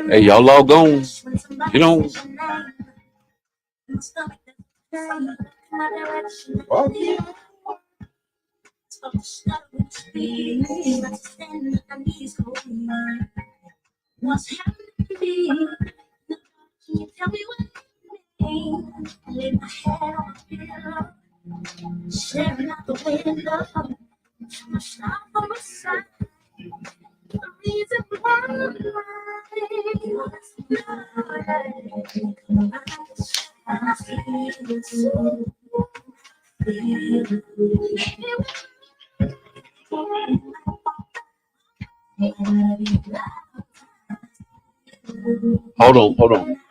Hey, y'all all gone. You know. What's happening to me? Can you tell me what you mean? I lay my head on the pillow, staring out the window. Trying to stop on my side. The reason why I'm Hold on.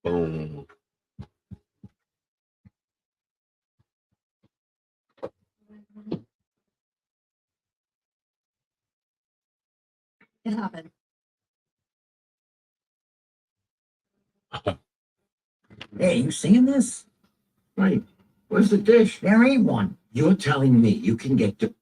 Boom. It happened. Hey, you seeing this? Right. Where's the dish? There ain't one. You're telling me you can get to.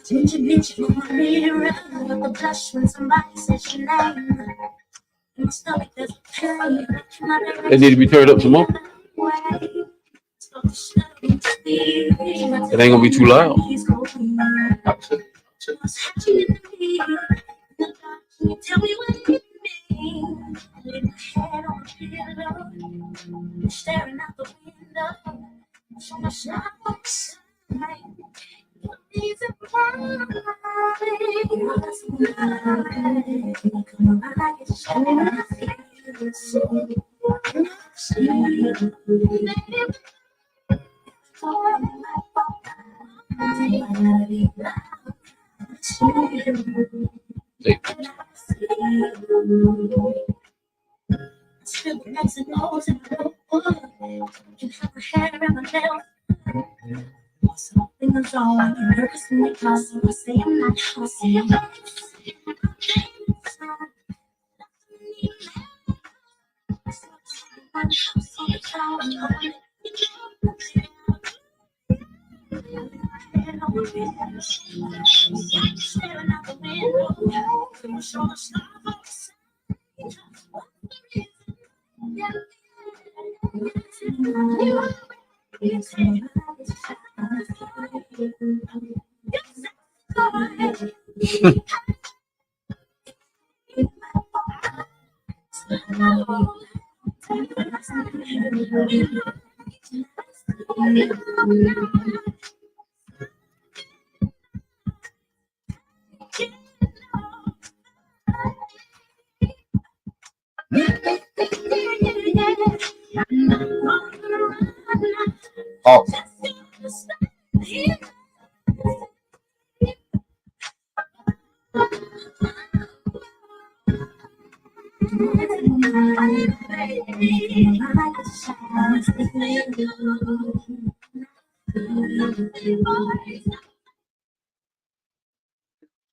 Ginger bitch on my mirror with the blush when somebody says your name. In my stomach there's a pain. It need to be turned up some more. It ain't gonna be too loud. Can you tell me what you mean? I lay my head on the pillow, staring out the window. Trying to stop on my side. The reason why I'm come around, it's showing I feel it so. Still next and nose and you have a hair in my nails. Something is wrong. You're nervous when you call, so I say I'm not. I say I'm not. Oh.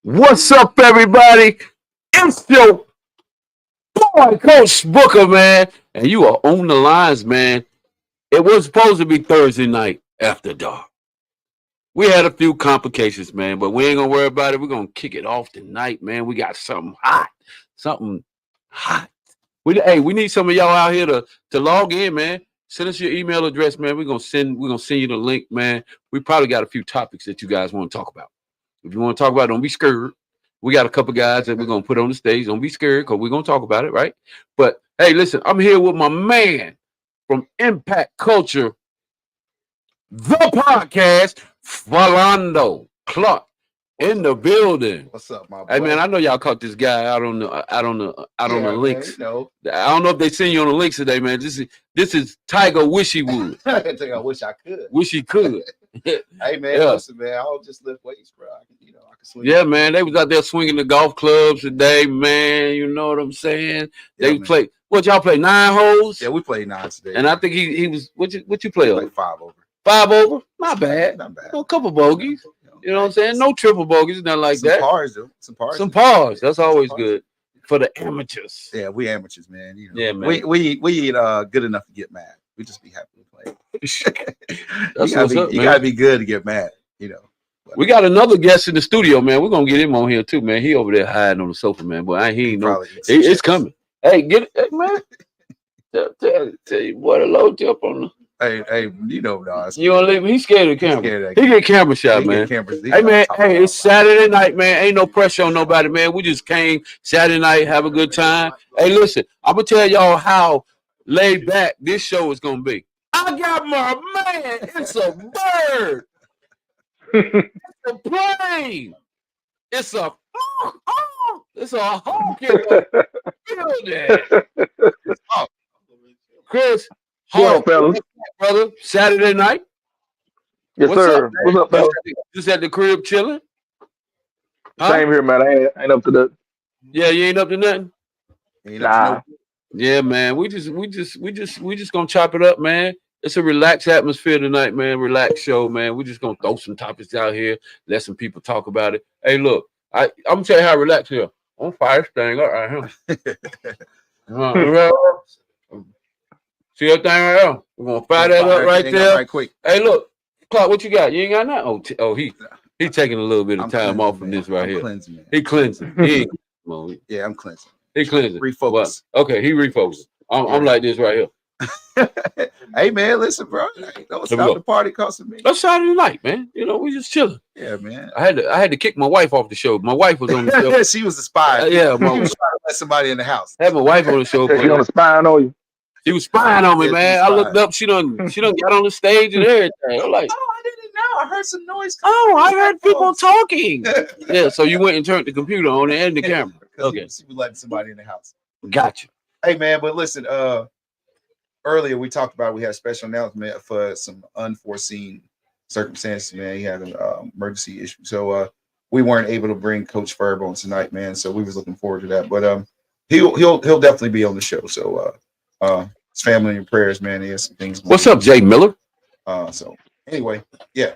What's up, everybody? It's your boy, Coach Booker, man. And you are on the lines, man. It was supposed to be Thursday night after dark. We had a few complications, man, but we ain't gonna worry about it. We're gonna kick it off tonight, man. We got something hot. Something hot. We need some of y'all out here to log in, man. Send us your email address, man. We're gonna send you the link, man. We probably got a few topics that you guys want to talk about. If you want to talk about it, don't be scared. We got a couple guys that we're going to put on the stage. Don't be scared because we're going to talk about it, right? But, hey, listen, I'm here with my man from Impact Culture, the podcast, Philando Clark in the building. What's up, my boy? Hey, man, I know y'all caught this guy out on the links. Man, you know. I don't know if they seen you on the links today, man. This is Tiger Wish He Would. I wish I could. Wish he could. Hey, man, listen, man. I don't just lift weights, bro. I can swing. Yeah, man. They was out there swinging the golf clubs today, man. You know what I'm saying? They played. What y'all play? 9 holes? Yeah, we played 9 today. And I think he was. What you play over? 5 over. 5 over? Not bad. Not bad. A couple bogeys. You know what I'm saying? No triple bogeys, nothing like that. Pars, though. Some pars. That's always good for the amateurs. Yeah, we amateurs, man. You know, yeah, man. We ain't good enough to get mad. We just be happy to play. You gotta be good to get mad. You know. We got another guest in the studio, man. We're gonna get him on here too, man. He over there hiding on the sofa, man. But he ain't know it's coming. Hey, man. Tell you boy to load you up on the. Hey, you know, no, you don't leave him. He's scared of the camera. He get camera shot, man. Hey, man. Hey, it's Saturday night, man. Ain't no pressure on nobody, man. We just came Saturday night, have a good time. Hey, listen, I'm gonna tell y'all how laid back this show is gonna be. I got my man. It's a bird. It's a plane. It's a hawk in the building. Chris, Hawk, fellas, brother. Saturday night. Yes, sir. What's up, fellas? Just at the crib chilling. Huh? Same here, man. I ain't up to that. Yeah, you ain't up to nothing. Nah. Yeah, man. We just gonna chop it up, man. It's a relaxed atmosphere tonight, man. Relaxed show, man. We're just gonna throw some topics out here, let some people talk about it. Hey, look, I'm gonna tell you how relaxed here. I'm fire this thing up right here. See that thing right there? We're gonna fire that up right there. Right quick. Hey, look, Clark, what you got? You ain't got nothing? Oh, he taking a little bit of time off from this right here. Cleansing, he cleansing. Yeah, I'm cleansing. He cleansing. Refocus. Well, okay, he refocused. I'm like this right here. Hey, man, listen, bro. Don't stop the party costing me. That's Saturday night, man. You know, we just chilling. Yeah, man. I had to kick my wife off the show. My wife was on the show. She was the spy. Yeah, my wife let somebody in the house. Had my wife on the show. She on the spying on you. She was spying on me, man. I looked up. She done got on the stage and everything. I'm like, I didn't know. I heard some noise. I heard people talking. Yeah, so you went and turned the computer on and the camera. Okay, she was letting somebody in the house. Gotcha. Hey, man, but listen. Earlier we talked about we had a special announcement for some unforeseen circumstances. Man, he had an emergency issue, so we weren't able to bring Coach Ferbee on tonight, man. So we was looking forward to that, but he'll definitely be on the show. So his family and prayers, man. He has some things. What's up, Jay Miller? So anyway, yeah.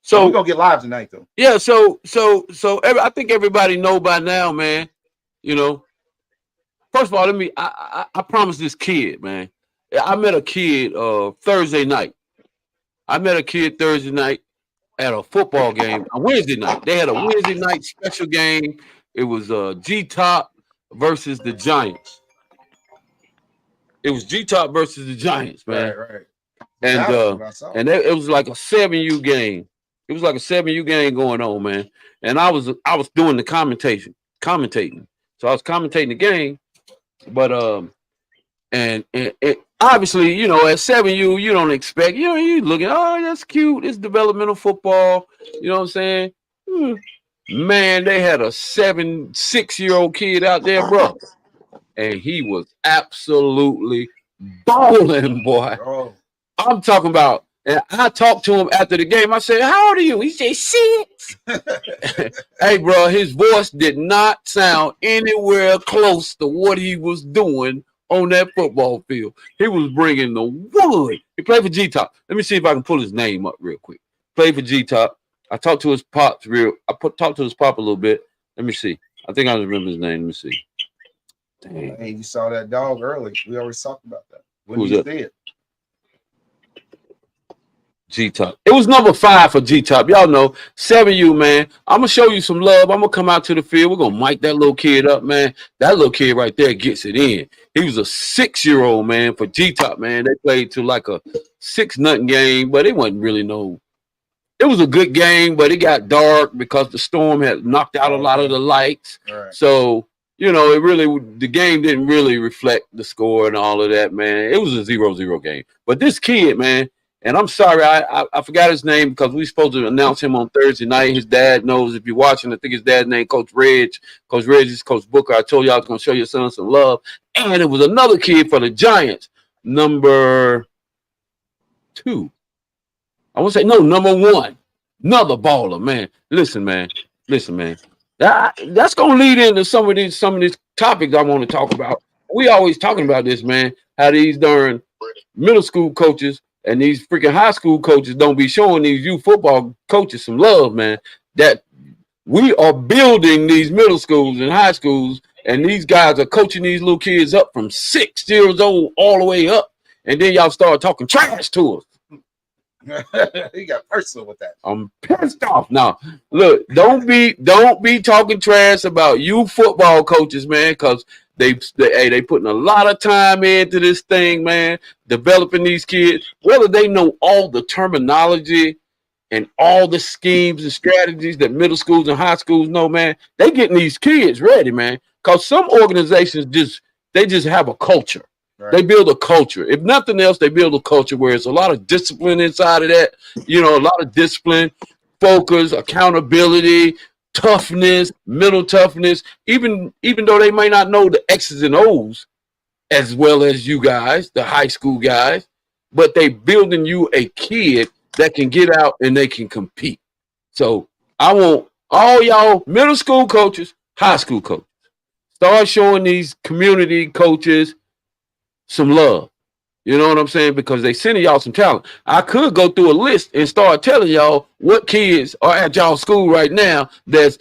So we're gonna get live tonight, though. Yeah. So I think everybody know by now, man. You know, first of all, I promised this kid, man. I met a kid Thursday night. I met a kid Thursday night at a football game on Wednesday night. They had a Wednesday night special game. It was G Top versus the Giants. It was G Top versus the Giants, man. Right. And That was what I saw. it was like a 7U game. It was like a 7U game going on, man. And I was doing the commentating. So I was commentating the game, but and obviously, you know, at 7U, you don't expect, you know, you looking, oh, that's cute. It's developmental football. You know what I'm saying? Man, they had a 6-year-old kid out there, bro. And he was absolutely balling, boy. Oh, I'm talking about, and I talked to him after the game. I said, how old are you? He said, 6. Hey, bro, his voice did not sound anywhere close to what he was doing on that football field. He was bringing the wood. He played for G-Top. Let me see if I can pull his name up real quick. Played for G-Top. I talked to his pops talked to his pop a little bit. Let me see. I think I remember his name. Let me see. Dang. Hey, you saw that dog early. We always talked about that. When Who's he that? did. G-Top. It was number 5 for G-Top. Y'all know, 7U, man. I'm going to show you some love. I'm going to come out to the field. We're going to mic that little kid up, man. That little kid right there gets it in. He was a 6-year-old, man, for G-Top, man. They played to like a 6-0 game, but it wasn't really no. It was a good game, but it got dark because the storm had knocked out a lot of the lights. Right. So, you know, the game didn't really reflect the score and all of that, man. It was a 0-0 game. But this kid, man, and I'm sorry, I forgot his name because we supposed to announce him on Thursday night. His dad knows. If you're watching, I think his dad's name, Coach Reg. Coach Reg is Coach Booker. I told you I was going to show your son some love. And it was another kid for the Giants, number 2. I want to say, no, number 1. Another baller, man. Listen, man. That's going to lead into some of these topics I want to talk about. We always talking about this, man, how these darn middle school coaches and these freaking high school coaches don't be showing these youth football coaches some love, man. That we are building these middle schools and high schools, and these guys are coaching these little kids up from 6 years old all the way up. And then y'all start talking trash to us. He got personal with that. I'm pissed off. Now, look, don't be talking trash about you football coaches, man, because they putting a lot of time into this thing, man, developing these kids. Whether they know all the terminology and all the schemes and strategies that middle schools and high schools know, man, they getting these kids ready, man. Because some organizations just have a culture. Right. They build a culture. If nothing else, they build a culture where it's a lot of discipline inside of that. You know, a lot of discipline, focus, accountability, toughness, mental toughness. Even though they may not know the X's and O's as well as you guys, the high school guys, but they building you a kid that can get out and they can compete. So I want all y'all middle school coaches, high school coaches, start showing these community coaches some love. You know what I'm saying? Because they sending y'all some talent. I could go through a list and start telling y'all what kids are at y'all school right now that's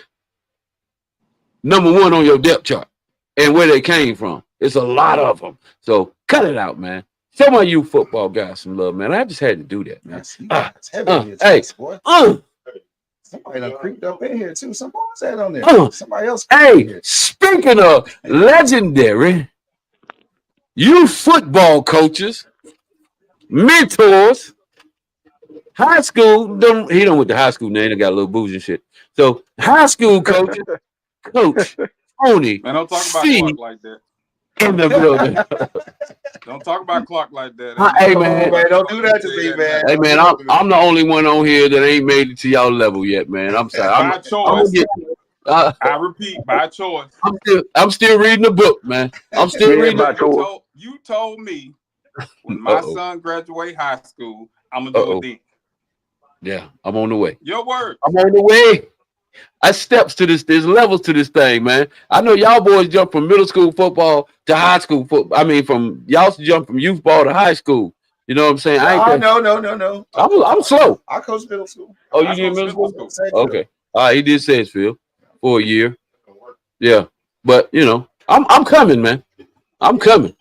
number 1 on your depth chart and where they came from. It's a lot of them. So cut it out, man. Show my youth football guys some love, man. I just had to do that, man. It's heavy hey, boy. Somebody done creeped up in here too. Some boys had on there. Somebody else. Hey, speaking of legendary youth football coaches, mentors, high school. He don't with the high school name. They got a little booze and shit. So high school coaches, Coach Tony. Man, don't talk about Clark like that. In the building. Don't talk about Clark like that. Hey man, don't do that to me, man. Hey man, I'm the only one on here that ain't made it to y'all level yet, man. I'm sorry. By choice. I repeat, by choice. I'm still reading the book, man. I'm still reading the book. You told me when my son graduate high school, I'm gonna do it then. Yeah, I'm on the way. Your word. I'm on the way. I steps to this. There's levels to this thing, man. I know y'all boys jump from middle school football to high school football. I mean, y'all jump from youth ball to high school. You know what I'm saying? No. I'm slow. I coach middle school. Oh, you did middle school? Okay. All right, he did Sedgefield for a year. Yeah, but you know, I'm coming, man. I'm coming.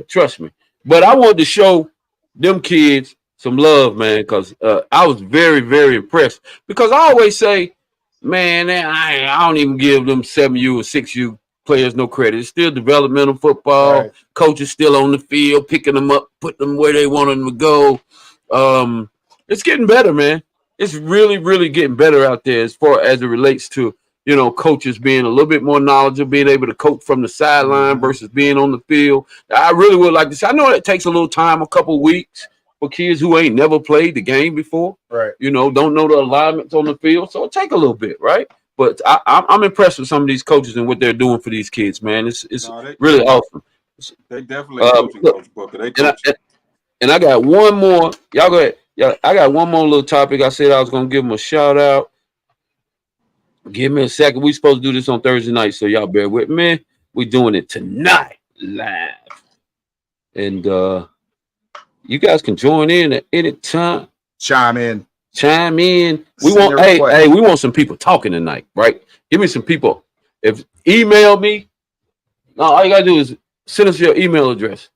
Trust me. But I wanted to show them kids some love, man, because I was very, very impressed. Because I always say, man, I don't even give them 7U or 6U players no credit. It's still developmental football. Right. Coaches still on the field, picking them up, putting them where they want them to go. It's getting better, man. It's really, really getting better out there as far as it relates to coaches being a little bit more knowledgeable, being able to coach from the sideline versus being on the field. I really would like to say. I know it takes a little time, a couple weeks for kids who ain't never played the game before. Right. Don't know the alignments on the field, so it take a little bit, right? But I'm impressed with some of these coaches and what they're doing for these kids, man. It's really awesome. They definitely coaching, Coach Booker. They coaching. And I got one more. Y'all go ahead. Yeah, I got one more little topic. I said I was gonna give them a shout out. Give me a second. We supposed to do this on Thursday night, so y'all bear with me. We doing it tonight live, and you guys can join in at any time. Chime in. We want some people talking tonight, right? Give me some people. If email me, no, all you gotta do is send us your email address.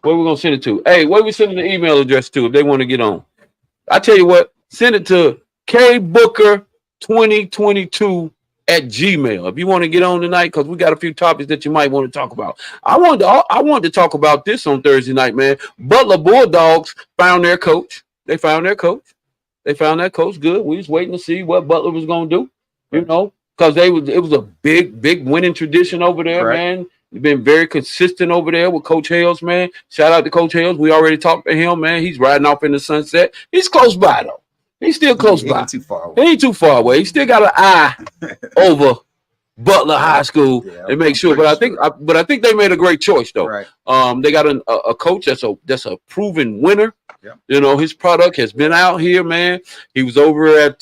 Where we gonna send it to? Hey, where we sending the email address to if they want to get on? I tell you what, send it to kbooker2022@gmail. If you want to get on tonight, because we got a few topics that you might want to talk about. I wanted to talk about this on Thursday night, man. Butler Bulldogs found their coach. They found their coach. They found that coach good. We was waiting to see what Butler was gonna do, because it was a big winning tradition over there, man. They've been very consistent over there with Coach Hales, man. Shout out to Coach Hales. We already talked to him, man. He's riding off in the sunset. He's close by though. He's still close by. Ain't too far away. He ain't too far away. He still got an eye over Butler High School and make sure. But I think they made a great choice though. Right. They got a coach that's a proven winner. Yeah. His product has been out here, man. He was over at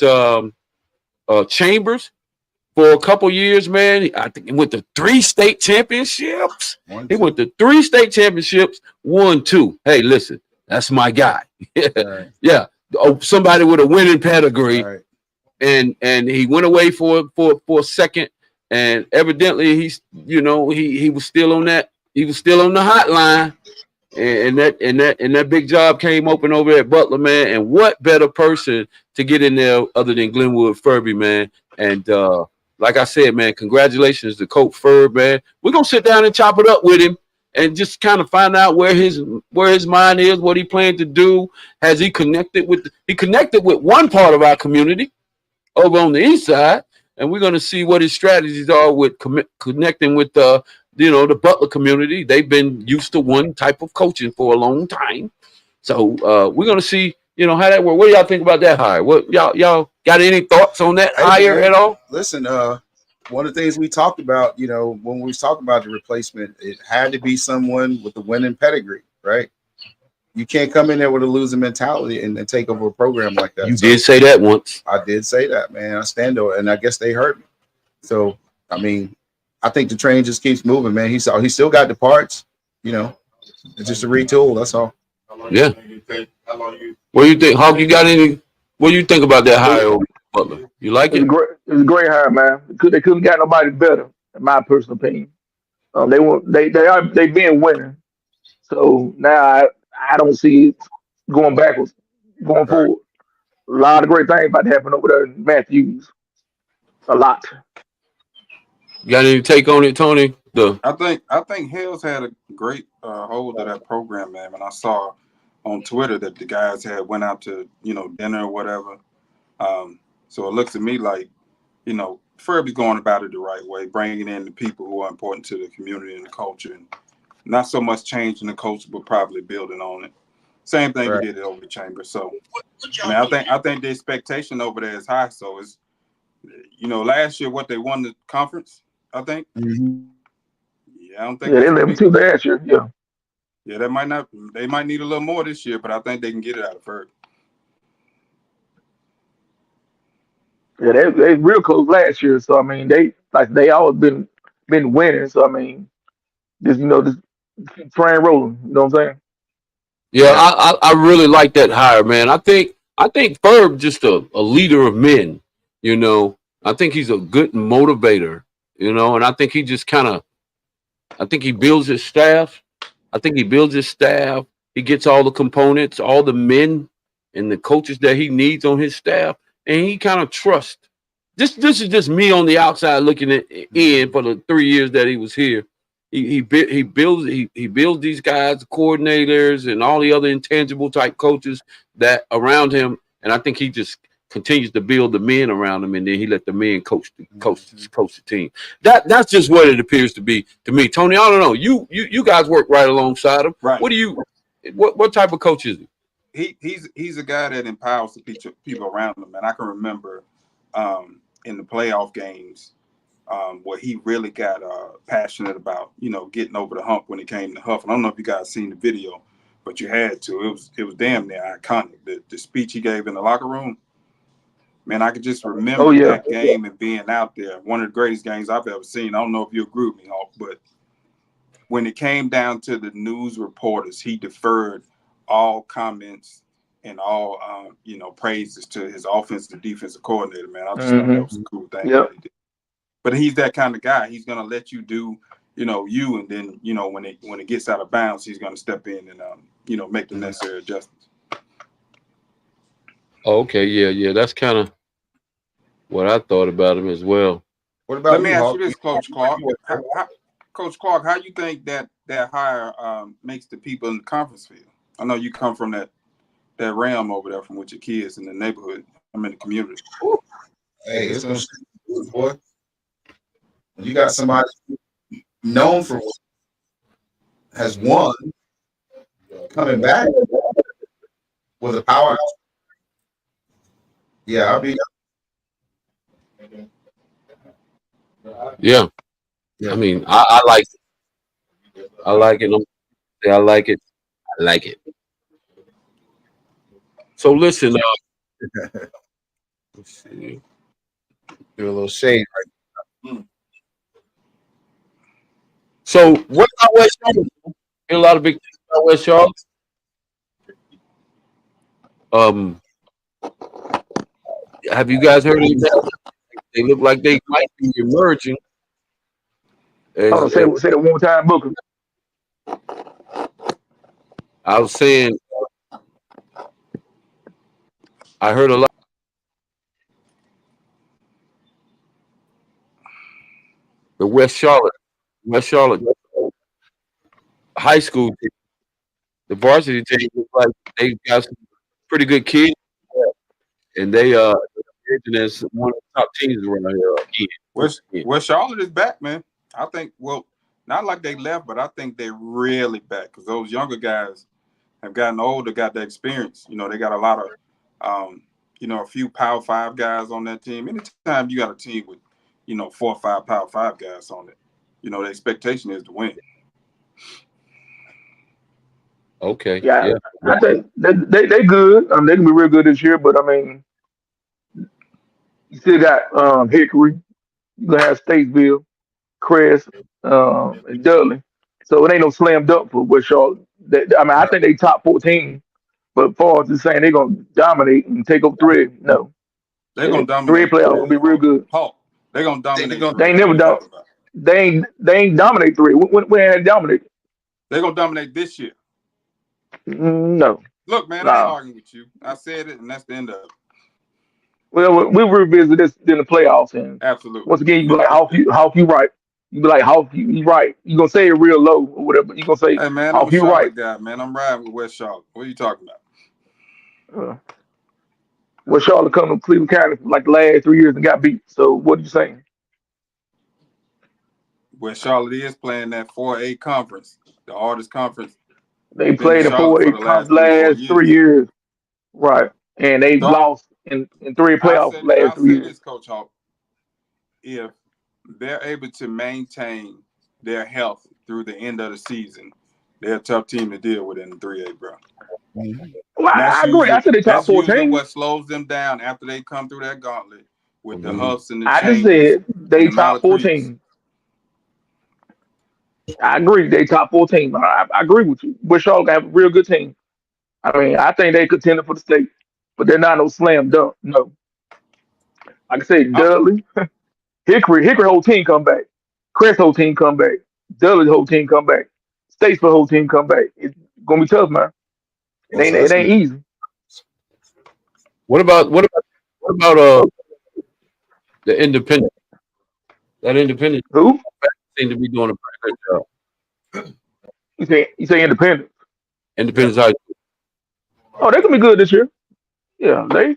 Chambers for a couple years, man. I think he went to 3 state championships. Won 2. Hey, listen, that's my guy. Right. Yeah. Somebody with a winning pedigree. Right. And he went away for a second, and evidently he was still on that. He was still on the hotline, and that big job came open over at Butler, man. And what better person to get in there other than Glenwood Ferbee, man? And like I said, man, congratulations to Coach Ferbee, man. We're gonna sit down and chop it up with him and just kind of find out where his mind is, what he planned to do. Has he connected with one part of our community over on the east side, and we're gonna see what his strategies are with connecting with the Butler community. They've been used to one type of coaching for a long time, so we're gonna see how that works. What do y'all think about that hire? What y'all got any thoughts on that hire at all? Listen, one of the things we talked about, when we was talking about the replacement, it had to be someone with a winning pedigree, right? You can't come in there with a losing mentality and take over a program like that. You did say that once. I did say that, man. I stand on it, and I guess they heard me. So, I mean, I think the train just keeps moving, man. He still got the parts, it's just a retool. That's all. Yeah. What do you think, Hawk? You got any? What do you think about that hire over Butler? You like it? It's a great hire, man. They couldn't got nobody better, in my personal opinion. They been winning, so now I don't see it going backwards, going forward. A lot of great things about to happen over there in Matthews. A lot. You got any take on it, Tony? I think Hales had a great hold of that program, man. And I saw on Twitter that the guys had went out to dinner or whatever. So it looks to me like Ferbee's going about it the right way, bringing in the people who are important to the community and the culture, and not so much changing the culture, but probably building on it. Same thing he did it over the chamber. So I think the expectation over there is high. So it's last year what they won the conference, I think. Mm-hmm. Yeah, I don't think. Yeah, they led them to last year. Yeah. Yeah, they might not. They might need a little more this year, but I think they can get it out of Ferg. Yeah, they real close last year. So I mean, they always been winning. So I mean, just keep train rolling. You know what I'm saying? Yeah, I really like that hire, man. I think Ferb just a leader of men. I think he's a good motivator. And I think he just I think he builds his staff. I think he builds his staff. He gets all the components, all the men and the coaches that he needs on his staff, and he kind of trusts. This is just me on the outside looking at in for the 3 years that he was here. He builds these guys, the coordinators, and all the other intangible type coaches that around him, and I think he just continues to build the men around him, and then he let the men coach the team. That's just what it appears to be to me. Tony, I don't know. You guys work right alongside him. Right. What do you? What type of coach is he? He's a guy that empowers the people around him, and I can remember in the playoff games where he really got passionate about getting over the hump when it came to Huff. And I don't know if you guys seen the video, but you had to. It was damn near iconic. The speech he gave in the locker room. Man, I could just remember that game and being out there. One of the greatest games I've ever seen. I don't know if you agree with me, Hawk, but when it came down to the news reporters, he deferred all comments and all praises to his offensive defensive coordinator. Man, I just thought that was a cool thing. Yep. That he did. But he's that kind of guy. He's gonna let you do, you, and then when it gets out of bounds, he's gonna step in and make the necessary adjustments. Okay, yeah, that's kind of what I thought about him as well. What about Let me you, ask Hawk? you this, Coach Clark. Coach Clark, how you think that hire makes the people in the conference feel? I know you come from that realm over there from with your kids in the neighborhood. I'm in the community. Hey, it's gonna stay good, boy. When you got somebody known for has won, coming back with a powerhouse. Yeah, I'll be. Yeah. I mean, I like it. I like it. I like it. I like it. So listen, let's see. Do a little shade right. So what about West Charlotte? Hear a lot of big things about West Charlotte. Have you guys heard anything? They look like they might be emerging. Hold on, say that one more time, Booker. I was saying, I heard a lot. The West Charlotte high school team, the varsity team looks like they got some pretty good kids, and they emerging as one of the top teams around here again. West Charlotte is back, man. I think, not like they left, but I think they're really back because those younger guys have gotten older, got the experience. They got a lot of, a few Power 5 guys on that team. Anytime you got a team with, 4 or 5 Power 5 guys on it, the expectation is to win. Okay. Yeah. I think they good. They can be real good this year, but I mean, you still got Hickory. You gonna have Statesville, Crest, and Dudley. So it ain't no slam dunk for West Charlotte. I think they top 14. But as far as just saying they're gonna dominate and take over three, no. They're gonna dominate. 3 playoffs gonna be real good. Paul, they're gonna dominate. They ain't never done. They ain't dominate 3. When they dominated? They're gonna dominate this year. No. Look, man, I ain't arguing with you. I said it, and that's the end of it. Well, we'll revisit this in the playoffs, and absolutely. Once again, you be like, Hawk, you right. You be like, Hawk, you right. You gonna say it real low or whatever. You gonna say, hey man, Hawk, I'm a you right. guy, man. I'm riding with West Charlotte. What are you talking about? West Charlotte come to Cleveland County for like the last 3 years and got beat. So what are you saying? West Charlotte is playing that 4A conference, the hardest conference. They played a 4A conference last 3 years. Right. And they've lost in 3 playoffs last 3 years. This, Coach Hawk, if they're able to maintain their health through the end of the season, they're a tough team to deal with in the 3A, bro. Well, I agree. I said they top 14. What slows them down after they come through that gauntlet with the huffs and the I just said they top 14. I agree. They top 14. I agree with you. West Charlotte have a real good team. I mean, I think they contended for the state, but they're not no slam dunk. No. Like I said, Dudley, Hickory whole team come back. Crest whole team come back. Dudley's whole team come back. states for the whole team come back. It's gonna be tough, man. It Oh, ain't so it that's ain't gonna easy. What about the independent? That independent Who? seem to be doing a pretty good job. You say independent? Independence High School. Oh, they gonna be good this year. Yeah, they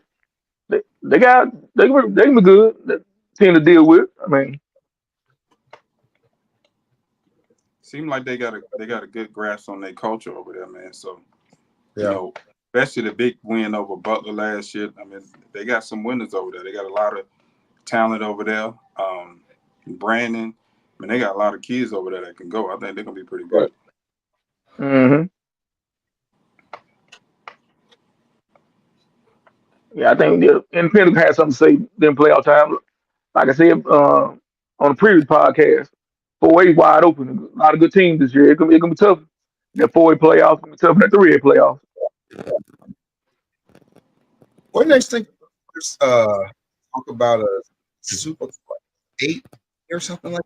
got they can be good. The team to deal with. I mean, Seem like they got a good grasp on their culture over there, man. So you yeah. know, especially the big win over Butler last year. I mean, they got some winners over there. They got a lot of talent over there. Brandon, I mean, they got a lot of kids over there that can go. I think they're gonna be pretty Right. good. hmm yeah, I think the independent has something to say. Them playoff time. Like I said on the previous podcast, 4A wide open. A lot of good teams this year. It gonna be tough. That 4A playoffs gonna be tough. That 3A playoffs. What next thing? Talk about a super 8 or something like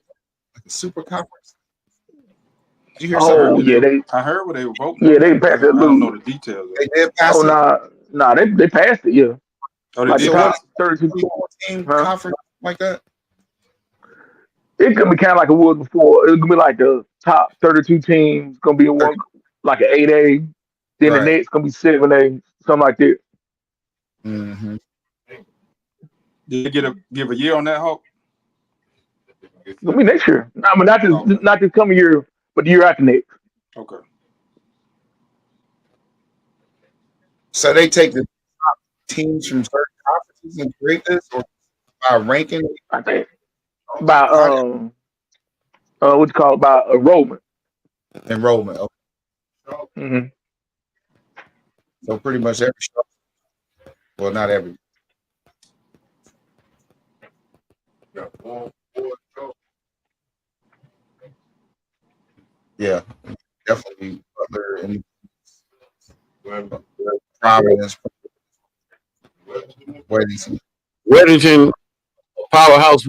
a super conference. Did you hear I something? heard Oh what they yeah, were, they I heard what they were voting yeah on they that. passed that I don't know lose. the details of They it. did Oh pass it. nah they passed it. Yeah, Oh, they like the did So what top pass is it. 32. 24-team Huh? conference like that? It's gonna be kind of like it was before. It's gonna be like the top 32 teams gonna be in 30. one, like an 8A. Then the Right. next gonna be 7A, something like that. Mm-hmm. Did they give a year on that, Hulk? It's gonna be next year. I mean, Oh, okay. not this coming year, but the year after next. Okay. So they take the teams from certain conferences and create this, or by ranking? I think by How what you call it, by enrollment. enrollment? Okay. hmm So pretty much every show. Well, not every. Yeah, definitely Butler and Providence, Weddington. Weddington powerhouse.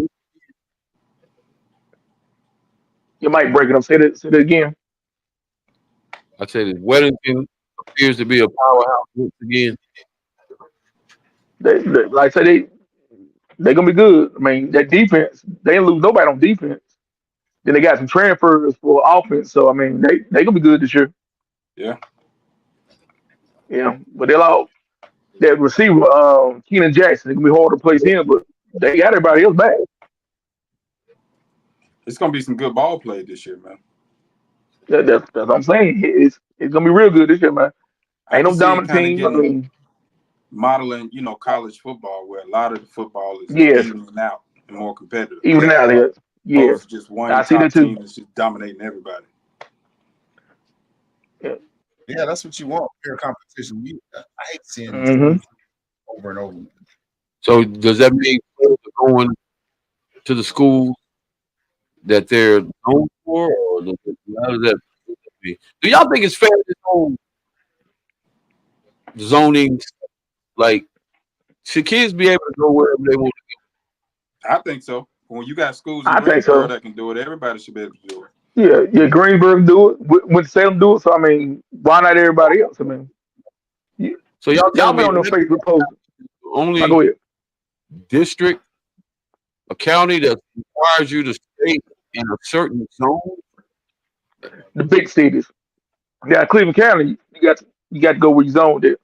You might break it up. Say that again. I said that Weddington appears to be a powerhouse once again. Like I said, they gonna be good. I mean, that defense, they didn't lose nobody on defense. Then they got some transfers for offense. So I mean, they gonna be good this year. Yeah. Yeah, but they'll all that receiver, Keenan Jackson. It's gonna be hard to place him, but they got everybody else back. It's gonna be some good ball play this year, man. That's what I'm saying. It's gonna be real good this year, man. I Ain't can no see it dominant kind of team. I getting mean, modeling, college football, where a lot of the football is yes, evening out and more competitive, even out there, yes, opposed to just one I see that top too. team that's just dominating everybody. Yeah. Yeah, that's what you want. Fair competition. I hate seeing hmm teams over and over. So does that mean players are going to the school that they're known for, or how does that mean? Do y'all think it's fair this whole zoning? Like, should kids be able to go wherever they want? I think so. When you got schools in I think Greensboro so. that can do it, everybody should be able to do it. Yeah. Greenberg do it. When Salem do it. So I mean, why not everybody else? I mean, So y'all y'all telling be me on them that Facebook posts. I only go ahead. district, a county that requires you to stay in a certain zone? The big cities. Yeah, Cleveland County. You got to go where you zoned it.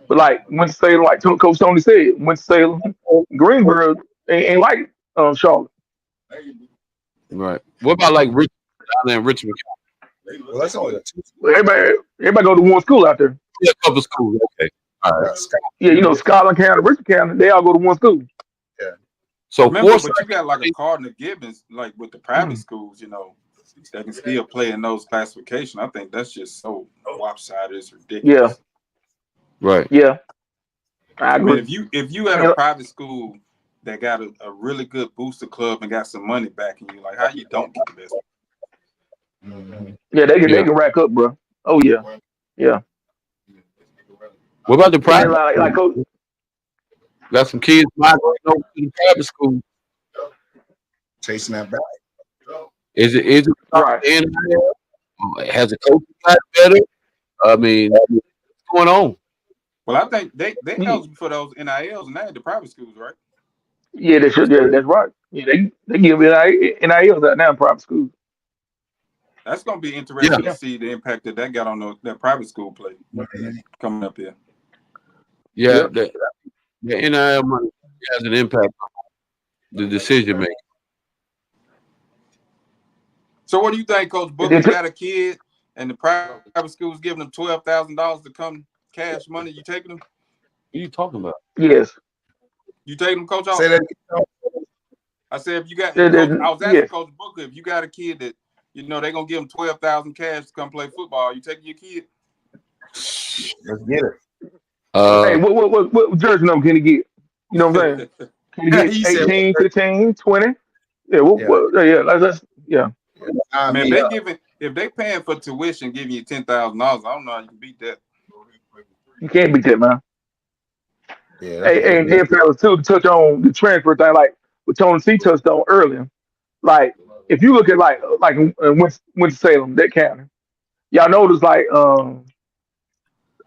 But like Winston Salem, like Coach Tony said, Winston Salem, Greenberg ain't like Charlotte. Right. What about like down there in Richmond Well, that's only a two. But everybody go to one school out there. Yeah, a couple schools. Okay. All right. Scott. Yeah, Scotland County, Richard County, they all go to one school. Yeah. So Remember, Forsyth, but you got like a Cardinal Gibbons, like with the private schools, that can still play in those classifications. I think that's just so lopsided. It's Yeah, ridiculous. right. yeah, I I mean, agree. if you at a And, private school that got a really good booster club and got some money backing you, like how you don't get the best? Mm-hmm. yeah, they Yeah. can rack up, bro. Oh yeah, yeah. What about the And then private like school? Coach, Got some kids migrating over to the private school. Chasing that back. Is it right? the NIL, Has the coach got better? I mean, what's going on? Well, I think they Yeah, eligible for those NILs and that the private schools, right? yeah, they should. Yeah, that's right. Yeah, they give NILs out now in private schools. That's gonna be Yeah, interesting to Yeah, see the impact that got on that private school play Mhm. coming up here. yeah. yeah. The NIL money has an impact on the decision making. So, what do you think, Coach And Booker? then You got a kid, and the private schools giving them $12,000 to come cash money. You taking them? What are you talking about? yes, You taking them, Coach? Say that again. I said if you got if Coach. then, I was asking yes. Coach Booker if you got a kid that they're gonna give him 12,000 cash to come play football. You taking your kid? Let's get it. Hey, Uh, what jersey number can he get? You know what I'm saying? Can he get He said, 18, 15, 20? Yeah, yeah, yeah, yeah. Man, if me they up. giving if they paying for tuition, giving you $10,000, I don't know how you can beat that. You can't beat that, man. Yeah, Hey, and that's then fellas too, to touch on the transfer thing, like what Tony C touched on earlier. Like if you look at like in Winston Salem, that county, y'all notice like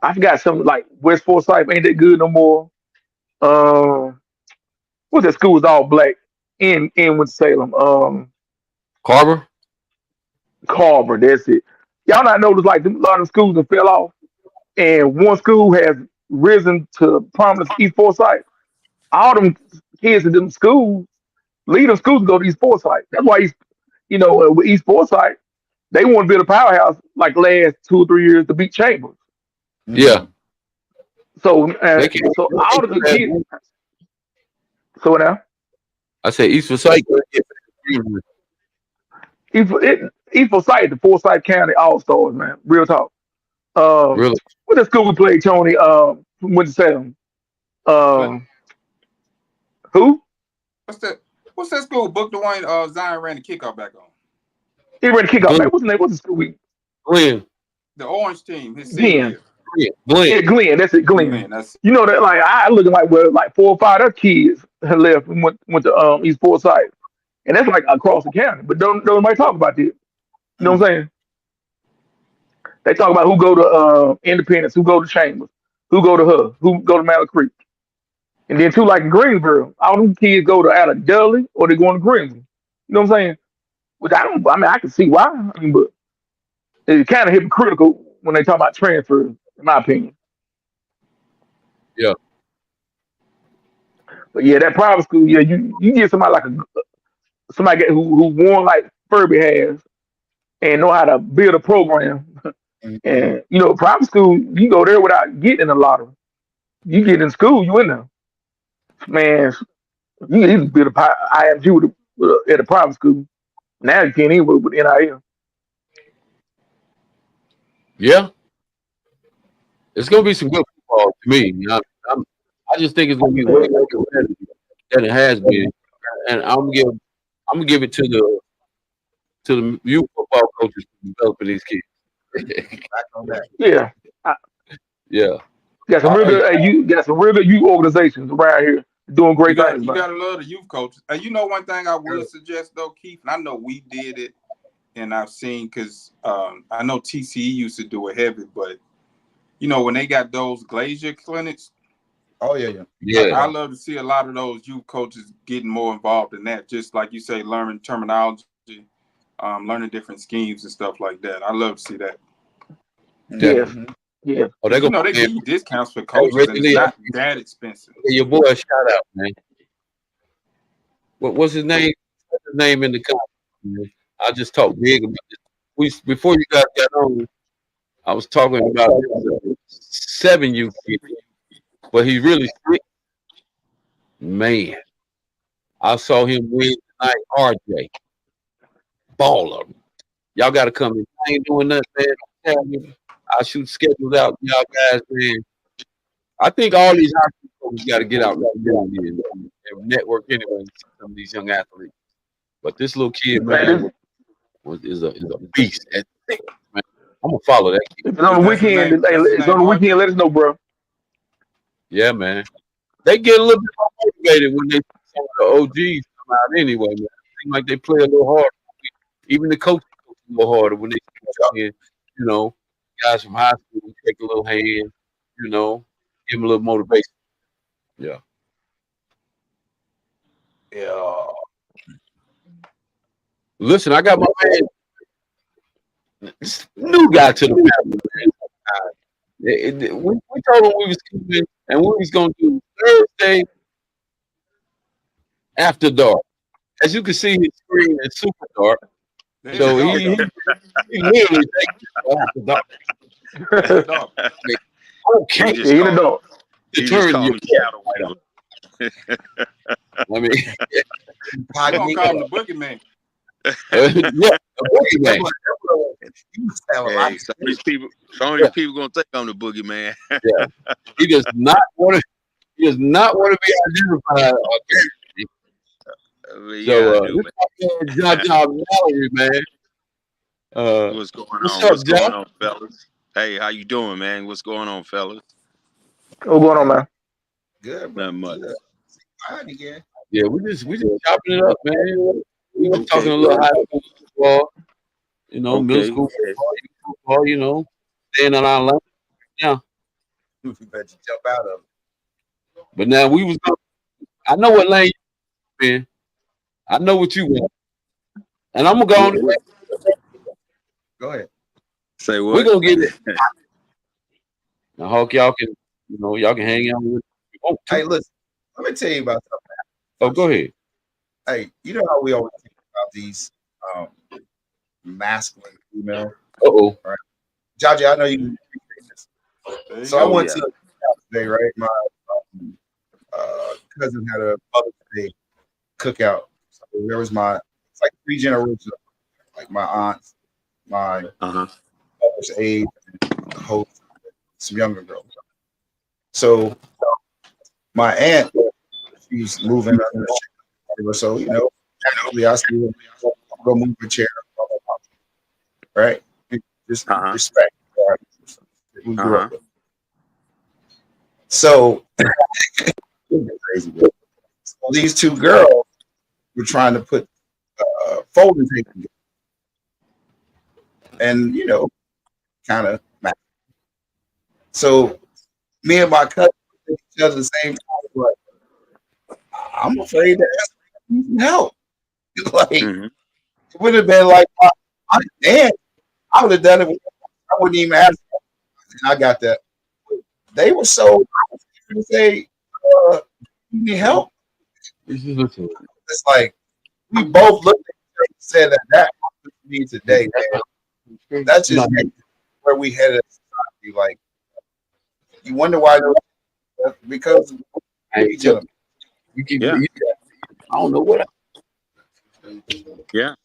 I forgot something like West Forsyth ain't that good no more. Um, what's that school was all black in Winston Salem? Carver. Carver, that's it. Y'all not notice like a lot of schools that fell off, and one school has risen to prominence, East Forsyth. All them kids in them schools, leave them schools to go to East Forsyth. That's why with East Forsyth, they want to build a powerhouse like last 2 or 3 years to beat Chambers. Yeah, mm, So they can. so all of the kids. So now I say East Forsyth. East Forsyth, the Forsyth County All Stars, man. Real talk. Um, Really? what that school we played, Tony? From Winston Salem. Clinton, Um, who? what's that? What's that school? Book Dwayne Zion ran the kickoff back on. He ready to kick off, Glenn. man. What's the name? What's the school we? Glenn. The orange team, his senior Glenn. year. Glenn. Yeah, Glenn. That's it, Glenn. Glenn, that's You know that like I looking like well like 4 or 5 other kids had left and went to East Forsyth, and that's like across the county. But don't nobody talk about that. You know what mm. I'm saying? They talk about who go to Independence, who go to Chambers, who go to her, who go to Mallard Creek, and then too like in Greensboro, all them kids go to out of Dudley or they going to Greensboro. You know what I'm saying? Which I don't. I mean, I can see why. I mean, but it's kind of hypocritical when they talk about transfers, in my opinion. Yeah. But yeah, that private school, yeah, you get somebody like somebody who won like Ferbee has and know how to build a program. Mhm. And private school, you go there without getting in a lottery. You get in school, you in there, man. You can easily build IMG at a private school. Now you can't even with NIL. Yeah. It's gonna be some good football to me. I'm, I just think it's gonna be way more competitive than it has been, and I'm gonna give it to the youth football coaches for developing these kids. Back on that. Yeah, I Yeah. got some All real right. good. You got some real good youth organizations around here doing you great got things, you man. got to love the youth coaches. And you know one thing I would suggest though, Keith, and I know we did it, and I've seen because I know TCE used to do it heavy, but when they got those Glacier clinics, Oh yeah, yeah. Yeah. I love to see a lot of those youth coaches getting more involved in that. Just like you say, learning terminology, learning different schemes and stuff like that. I love to see that Yes, Mhm. yes, Oh, they're because gonna they put give you discounts for Hey, coaches, and Reggie it's Lee, I not give that expensive. your boy a shout out, man. What's his name? What's his name in the comments, man? I just talked big about this. Before you guys got on, I was talking about 7 kids, but he really sick. Man, I saw him win tonight. RJ baller. Y'all got to come in. I ain't doing nothing, man. I'm telling you, I shoot schedules out, y'all guys, man. I think all these high school coaches got to get out and network anyway. And see some of these young athletes. But this little kid, man. man, is a beast at six, man. I'm gonna follow that kid. If it's on the That's his weekend, name. hey, That's his it's on name, the weekend. RJ. Let us know, bro. Yeah, man. They get a little bit more motivated when they see some of the OGs come out anyway, man. It seems like they play a little hard. Even the coaches coach a little harder when they see you know, guys from high school take a little hand, you know, give them a little motivation. Yeah. Yeah. Listen, I got my man, new guy to the family. We told him we was coming and we was gonna do Thursday after dark. As you can see, his screen is super dark. There So you go, he, though. he, he literally takes it after dark. There you go. I mean, You okay, just He in the call dark. to you just turn call your him Shadow light Wheeler. on. I mean, We're gonna call him the boogeyman. yeah, a boogeyman. You must have a lot Hey, to some of Yeah, these people gonna think I'm the boogeyman. yeah. He does not want to. He does not want to be identified. Yeah, I So do, this is my man, John Mallory, man. man. Uh, What's going what's on? up, What's John? going on, fellas? Hey, how you doing, man? What's going on, fellas? What's going on, man? good, bro. Not much. Good. Fine again. Yeah, we just chopping it up, man. We just talking Okay, a little high cool. school football, middle Okay, school okay. football, staying on our lane now. You better jump out of But now we was. I know what lane you in. I know what you want, and I'm gonna go What, on. what? it. Go ahead. Say We're what? gonna get it. Now, Hawk, y'all can hang out with if you want Hey, to. listen, let me tell you about something Oh, go first. ahead. Hey, you know how we always think about these um, masculine female, Oh. right? Jaji, I know you appreciate this. There you So I Oh go. went yeah. to the house today, right? My cousin had a Mother's Day cookout. So there was it's like 3 generations, like my aunts, my Uh-huh. mother's age, and the host, some younger girls. So my aunt, she's moving under the chair. So, naturally I see her go move the chair, blah, blah, blah, right? Just Uh-huh. respect we grew Uh-huh. up with. So crazy. Bro. So these two girls were trying to put folding tape together, and kind of. So me and my cousin looked at each other at the same time. But I'm afraid to ask for some help. Like it Mm-hmm. would have been like my dad. I would have done it. I wouldn't even ask. I got that. They were so to say, "You need help." Listen. It's like we both looked at each other and said that was me today, man. That's just where we headed as a society. Like you wonder why because Hey, each other. you keep. Yeah. I don't know what. Yeah.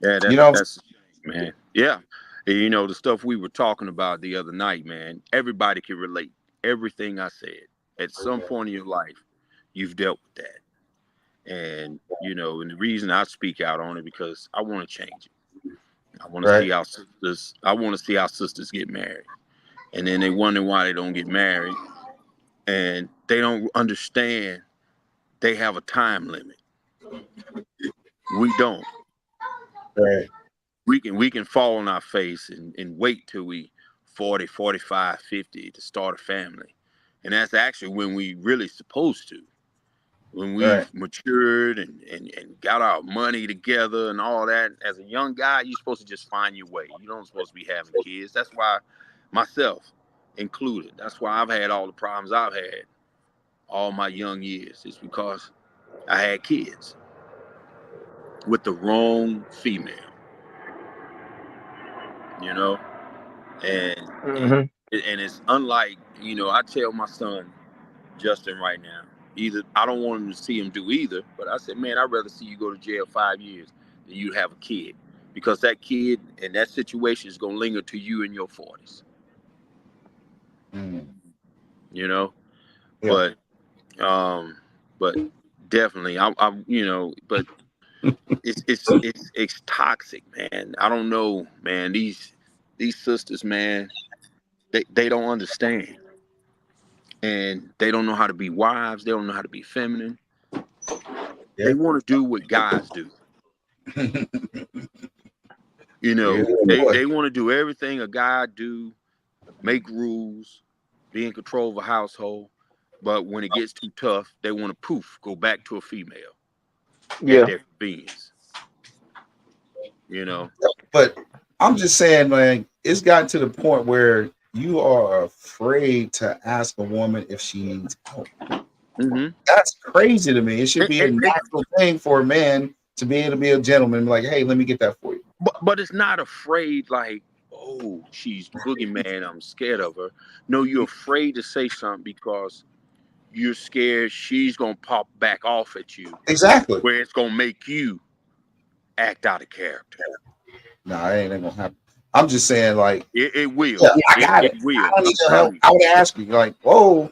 Yeah, You know what that's man. Yeah. And, the stuff we were talking about the other night, man, everybody can relate. Everything I said. At some point in your life, you've dealt with that. And the reason I speak out on it because I want to change it. I want to right? see our sisters get married. And then they wonder why they don't get married. And they don't understand they have a time limit. We don't. Right. We can fall on our face and wait till we 40, 45, 50 to start a family. And that's actually when we really supposed to. When Right. we've matured and got our money together and all that. As a young guy, you're supposed to just find your way. You don't supposed to be having kids. That's why myself included. That's why I've had all the problems I've had all my young years. It's because I had kids with the wrong female, you know? And it, Mm-hmm. and it's unlike, I tell my son Justin right now, either I don't want him to see him do either, but I said, man, I'd rather see you go to jail 5 years than you have a kid. Because that kid and that situation is gonna linger to you in your 40s, Mm. you know? Yeah. But but definitely but it's toxic, man. I don't know, man. These sisters, man, they don't understand. And they don't know how to be wives, they don't know how to be feminine. Yeah. They want to do what guys do. You know, Yeah, they want to do everything a guy do, make rules, be in control of a household. But when it gets too tough, they want to go back to a female at Yeah. their convenience. You know, but I'm just saying, man, it's gotten to the point where you are afraid to ask a woman if she needs help. mm-hmm. That's crazy to me. It should be a it, it, natural thing for a man to be able to be a gentleman, like, hey, let me get that for you. but it's not afraid like, oh, she's boogeyman, I'm scared of her. No, you're afraid to say something because you're scared she's gonna pop back off at you, Exactly. where it's gonna make you act out of character. Nah, it ain't gonna happen. I'm just saying, like, It will. yeah, I got It it. will. I don't I'm need your telling help. you. I would ask you, like, whoa,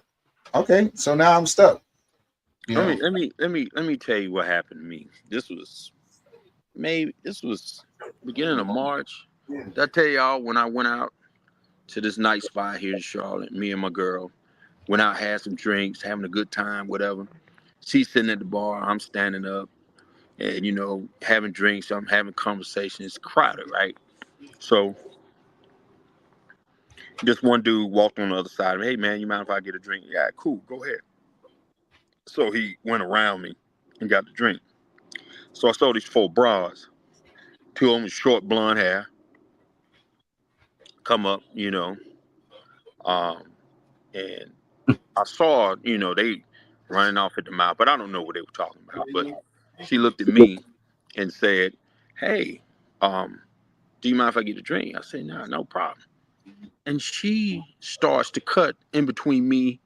okay, so now I'm stuck. You know? Let me tell you what happened to me. This was beginning of March. Did I tell y'all when I went out to this night spot here in Charlotte, me and my girl went out, had some drinks, having a good time, whatever. She's sitting at the bar, I'm standing up, and you know, having drinks, I'm having conversations. It's crowded, right? So this one dude walked on the other side of me. Hey man, you mind if I get a drink? Yeah, cool, go ahead. So he went around me and got the drink. So I saw these 4 bras, 2 of them with short blonde hair, come up, you know, and I saw, you know, they running off at the mouth, but I don't know what they were talking about. But she looked at me and said, "Hey, do you mind if I get a drink?" I said, "No, no problem." And she starts to cut in between me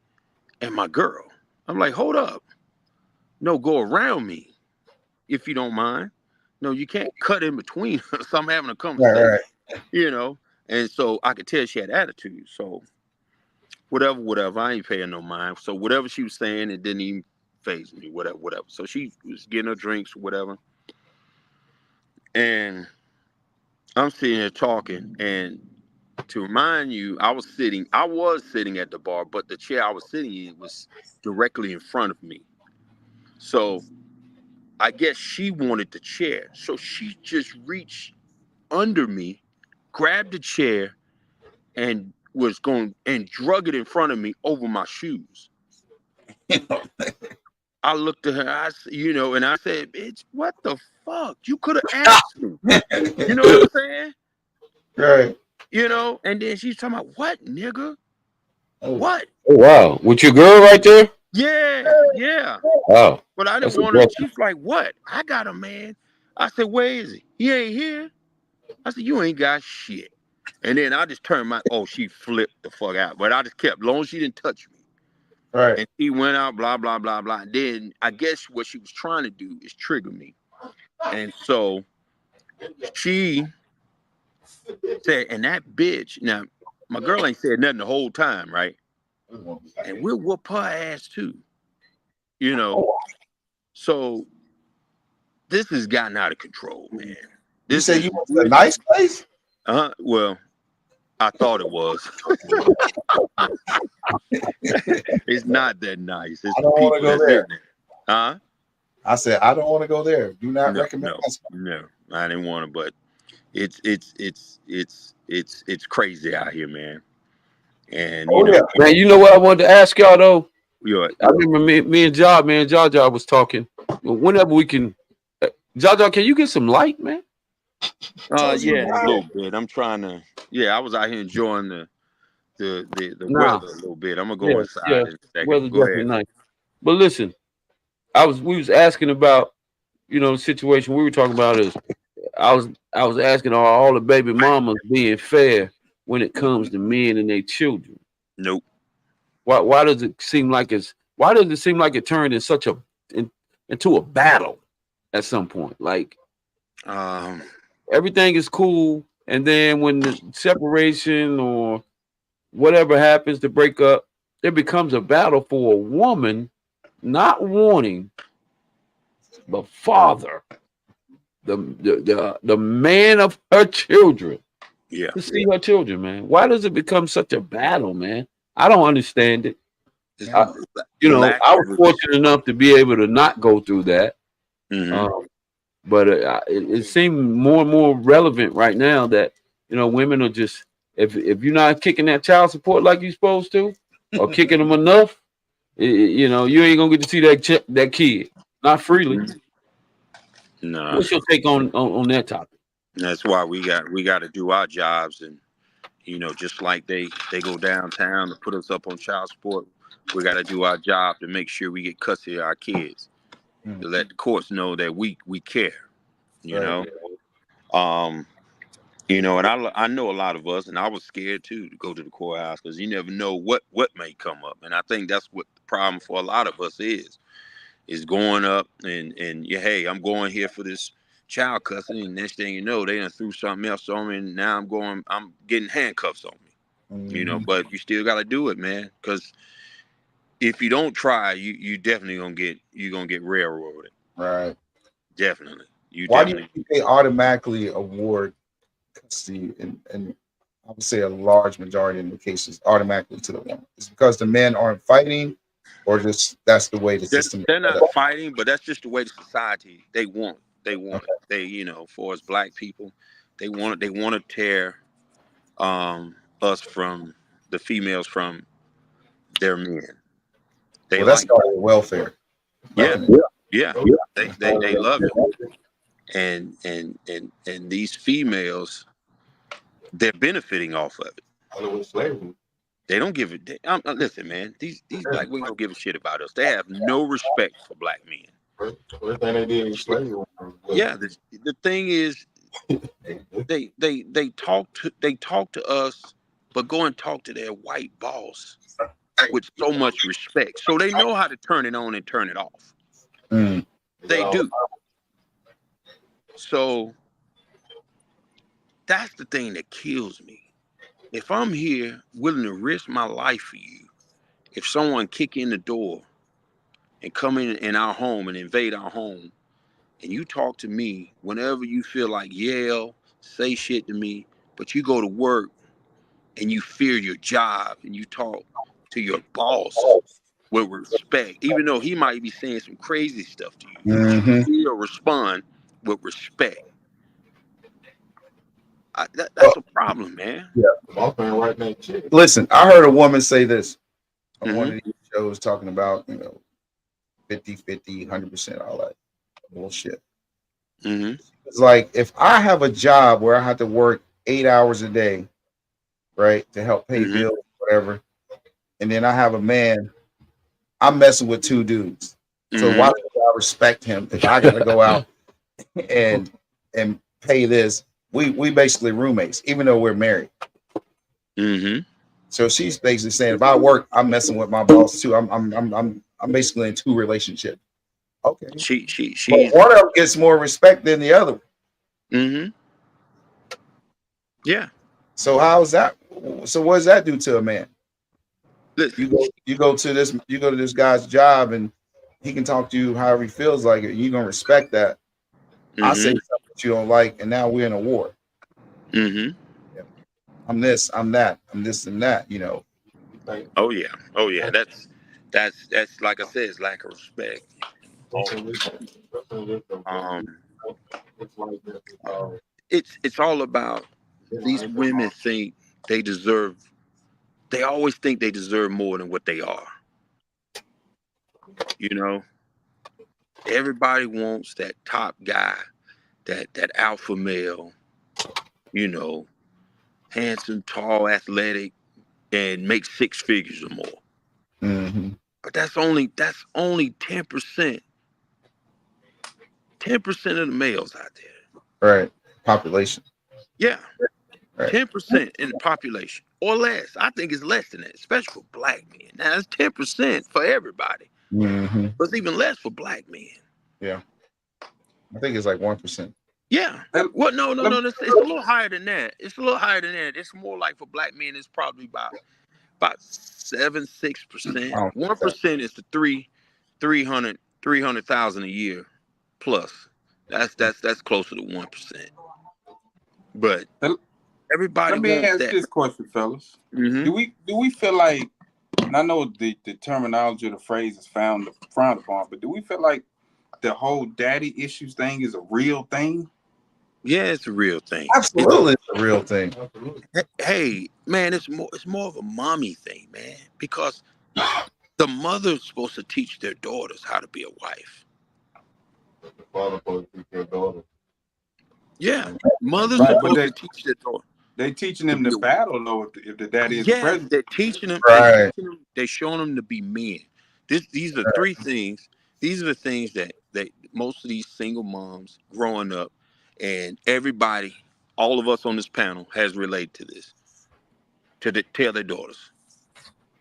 and my girl. I'm like, "Hold up, no, go around me if you don't mind. No, you can't cut in between us. I'm having a conversation, Right. you know." And so I could tell she had attitude. So whatever. I ain't paying no mind. So whatever she was saying, it didn't even phase me. Whatever. So she was getting her drinks, whatever. And I'm sitting here talking. And to remind you, I was sitting at the bar, but the chair I was sitting in was directly in front of me. So I guess she wanted the chair. So she just reached under me, grabbed the chair, and was going and drug it in front of me over my shoes. I looked at her, you know, and I said, "Bitch, what the fuck? You could have asked me." You know what I'm saying? Right. You know, and then she's talking about, "What, nigga? Oh. What?" Oh wow, with your girl right there? Yeah. Wow, But I that's didn't want to. aggressive. She's like, "What? I got a man." I said, "Where is he? He ain't here." I said, "You ain't got shit." And then I just turned she flipped the fuck out. But I just kept, long as she didn't touch me. Right. And he went out, blah, blah, blah, blah. And then I guess what she was trying to do is trigger me. And so she said, and that bitch, now my girl ain't said nothing the whole time, right? And we'll whoop her ass too. You know. So this has gotten out of control, man. You This say is you went to a nice place? well, I thought it was. It's not that nice. It's I the don't want to people go that's in there. there. Huh? I said I don't want to go there. Do not recommend that spot. No. I didn't want to, but it's crazy out here, man. And you know, Man, you know what I wanted to ask y'all though? you're I remember me and Jaja was talking. Whenever we can, Jaja, can you get some light, man? Told you, yeah, in a little bit. I'm trying to. Yeah, I was out here enjoying the Nah, weather a little bit. I'm gonna go yeah. inside in a second. Weather Go definitely ahead. nice. But listen, we was asking about, the situation we were talking about is I was asking are all the baby mamas being fair when it comes to men and their children? Nope. Why does it seem like it turned into a battle at some point? Like Um. everything is cool, and then when the separation or whatever happens to break up, there becomes a battle for a woman not wanting the father, the man of her children, Yeah. to see her children, man. Why does it become such a battle, man? I don't understand it. I, Lack I of was fortunate enough to be able to not go through that. Mm-hmm. Um, But it seems more and more relevant right now that women are just if you're not kicking that child support like you're supposed to, or kicking them enough, you ain't gonna get to see that kid, not freely. Nah, What's your take on that topic? that's why we got to do our jobs, and just like they go downtown to put us up on child support, we got to do our job to make sure we get custody of our kids, to let the courts know that we care. You Right. know, um, and I know a lot of us, and I was scared too to go to the courthouse because you never know what may come up, and I think that's what the problem for a lot of us is going up and yeah, hey, I'm going here for this child custody, and next thing you know, they done threw something else on me, and now I'm getting handcuffs on me. But you still got to do it, man, because if you don't try, you definitely gonna get railroaded. Right. Definitely, you Why do you definitely. think they automatically award custody and I would say a large majority of the cases automatically to the woman? Is it because the men aren't fighting, or just that's the way the system is They're set not up? fighting, but that's just the way the society they want. They want Okay. it. For us black people, they want it. They want to tear us from the females from their men. They Well, that like, started with welfare back yeah, in the yeah. They love it, and these females, they're benefiting off of it. They don't give it. Listen, man. These black women don't give a shit about us. They have no respect for black men. Everything they did in slavery. Yeah, the thing is, they talk to us, but go and talk to their white boss with so much respect. So they know how to turn it on and turn it off. Mm. They do. So that's the thing that kills me. If I'm here willing to risk my life for you, if someone kick in the door and come in our home and invade our home, and you talk to me whenever you feel like yell, say shit to me, but you go to work and you fear your job and you talk to your boss with respect, even though he might be saying some crazy stuff to you, but you Hmm. still respond with respect. Oh, That's a problem, man. yeah. Listen, I heard a woman say this on one Mm-hmm. of these shows talking about 50-50, 100%, all that bullshit. Mm-hmm. It's like if I have a job where I have to work 8 hours a day, right, to help pay Mm-hmm. bills, whatever, and then I have a man, I'm messing with two dudes. So why Mm-hmm. should I respect him if I got to go out and pay this? We basically roommates, even though we're married. Mm-hmm. So she's basically saying if I work, I'm messing with my boss too. I'm basically in two relationships. Okay, but She's one of them gets more respect than the other. mm-hmm. Yeah. So how's that? So what does that do to a man? Listen. You go to this guy's job and he can talk to you however he feels like it. You're gonna respect that. I say Mm-hmm. something that you don't like, and now we're in a war. Mm-hmm. I'm this, I'm that, I'm this and that. Oh yeah. Oh yeah. That's like I said, it's lack of respect. Um, it's all about these women think they deserve. They always think they deserve more than what they are. You know, everybody wants that top guy, that alpha male. You know, handsome, tall, athletic, and make six figures or more. Mm-hmm. But that's only 10%. 10% of the males out there. Right, population. Yeah, Right. 10% in the population or less. I think it's less than that, especially for black men. Now it's 10% for everybody, Mm-hmm. but it's even less for black men. Yeah, I think it's like 1%. Yeah. Well, no. It's a little higher than that. It's a little higher than that. It's more like for black men, it's probably about 6%. I don't think that. 1% is the 300,000 a year plus. That's closer to 1%. But everybody Let me wants ask that. this question, fellas. Mm-hmm. Do we feel like, and I know the terminology of the phrase is frowned upon, but do we feel like the whole daddy issues thing is a real thing? Yeah, it's a real thing. Absolutely, it's a real thing. Hey, man, it's more of a mommy thing, man, because the mother's supposed to teach their daughters how to be a wife. The father supposed to teach their daughter. Yeah, mother's Right, but supposed they to teach their daughter. they teaching them to battle though if the daddy is the Yes, president. they're teaching them. Right. They're showing them to be men. These are three things. These are the things that most of these single moms growing up, and everybody, all of us on this panel, has related to this. Tell their daughters,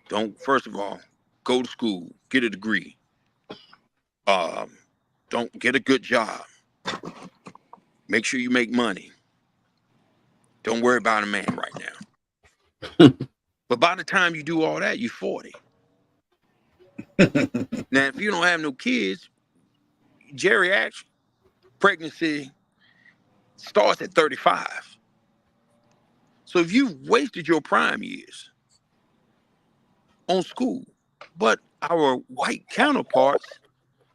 don't, first of all, go to school, get a degree. Don't get a good job. Make sure you make money. Don't worry about a man right now. But by the time you do all that, you're 40. Now, if you don't have no kids, geriatric pregnancy starts at 35. So if you've wasted your prime years on school, but our white counterparts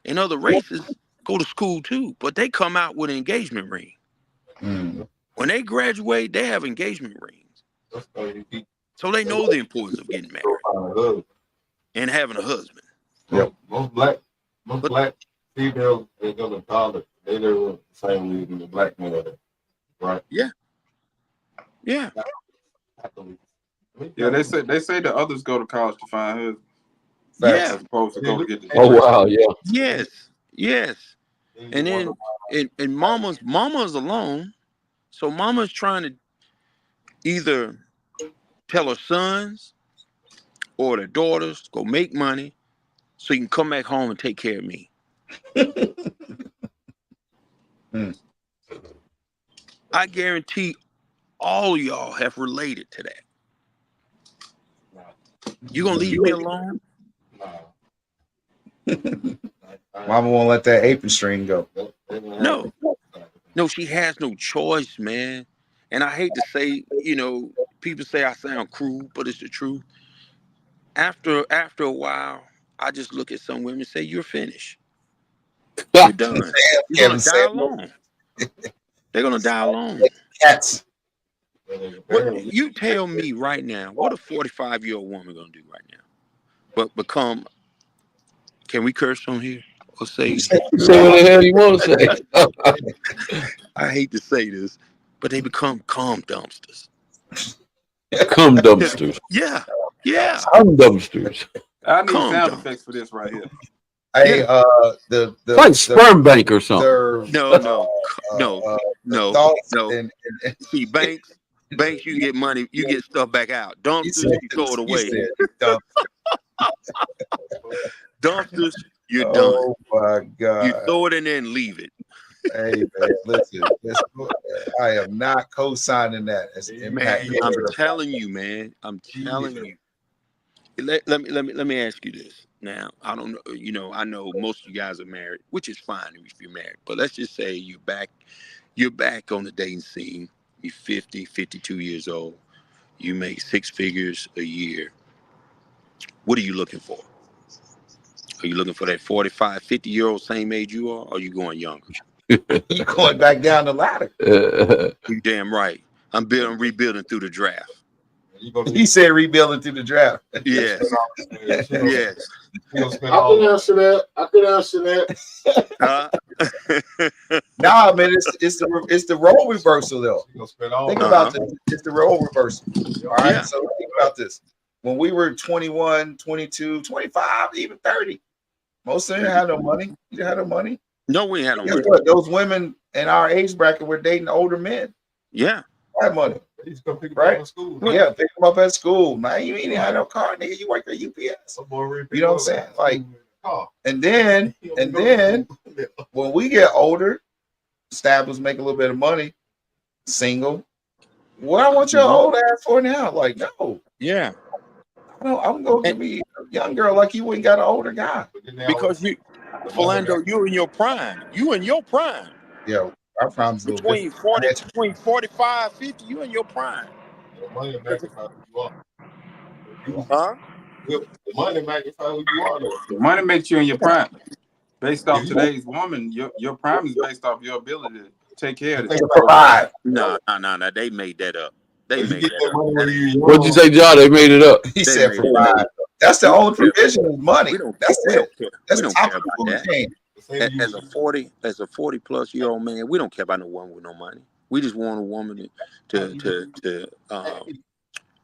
in other races go to school too, but they come out with an engagement ring. When they graduate, they have engagement rings. So they know the importance of getting married and having a husband. Yep. Most black females, they go to college. They do the same reason the black men, right? Yeah. Yeah. Yeah, they say the others go to college to find husbands. Yeah. As opposed to go to get the Oh wow, yeah. Yes. And then and mama's alone. So mama's trying to either tell her sons or their daughters, go make money so you can come back home and take care of me. I guarantee all y'all have related to that. You gonna leave me alone? Mama won't let that apron string go. No, she has no choice, man. And I hate to say, people say I sound cruel, but it's the truth. After a while, I just look at some women and say, "You're finished. You're done. You're gonna die alone. They're gonna die alone." Yes. What you tell me right now? What a 45-year-old woman gonna do right now? But become? Can we curse on here or say? Say what the hell you want to say. I hate to say this, but they become calm dumpsters. Cum dumpsters. Yeah. Cum dumpsters. I need sound effects for this right here. Hey, the like sperm bank or something. No. And See, banks, you get money, you get stuff back out. Dumpsters, you throw it away. Dumpsters, you're done. Oh my God! You throw it in there and leave it. Hey man, listen, I am not co-signing that. Man, I'm telling you, man. I'm telling you. Let me ask you this. Now, I don't know, I know most of you guys are married, which is fine if you're married. But let's just say you're back on the dating scene. You're 50, 52 years old. You make 6 figures a year. What are you looking for? Are you looking for that 45, 50-year-old same age you are, or are you going younger? You're going back down the ladder. You're damn right. I'm rebuilding through the draft. He said rebuilding through the draft. Yes. Yes. I could answer that. Nah, man, it's the role reversal though. Think about this. It's the role reversal. All right. Yeah. So think about this. When we were 21, 22, 25, even 30, most of them had no money. You didn't have no money. No, we had no money. What? Those women in our age bracket were dating older men. Yeah. Had money. Right? Yeah, pick them up at school. Man, you ain't had no car, nigga. You work at UPS. You know what I'm saying? Like, and then when we get older, established, make a little bit of money, single. What I want your old ass for now? Like, no. Yeah. I'm gonna be a young girl like you ain't got an older guy. Because Philando, you're in your prime. Yeah, our prime's a little between 45, 50, you in your prime. Huh? The money magnifies who you are, though. The money makes you in your prime. Based off today's woman, your prime is based off your ability to take care of this. Provide. No. They made that up. They You made get that that up. money when you What'd you say, John? They made it up. He They said made it provide. That's the only provision is money. We don't. That's We it. don't care. That's We don't top care of the about food that. chain. As a 40-plus-year-old man, we don't care about no woman with no money. We just want a woman to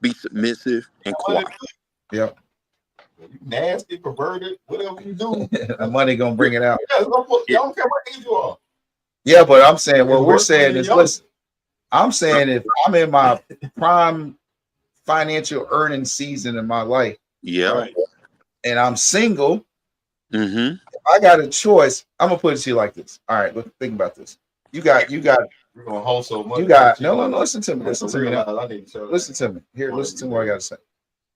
be submissive and quiet. Yep. You nasty, perverted, whatever you do. The money gonna bring it out. Y'all don't care what age you are. Yeah, but I'm saying what It's we're worse when saying you're is young. listen. I'm saying if I'm in my prime financial earning season in my life Yeah. Right. and I'm single, Mm-hmm. if I got a choice, I'm gonna put it to you like this. All right, look, think about this. You got We're gonna hold so much. no, listen to me. Listen to me now. I need to tell Listen to me. Here, listen to what I gotta say.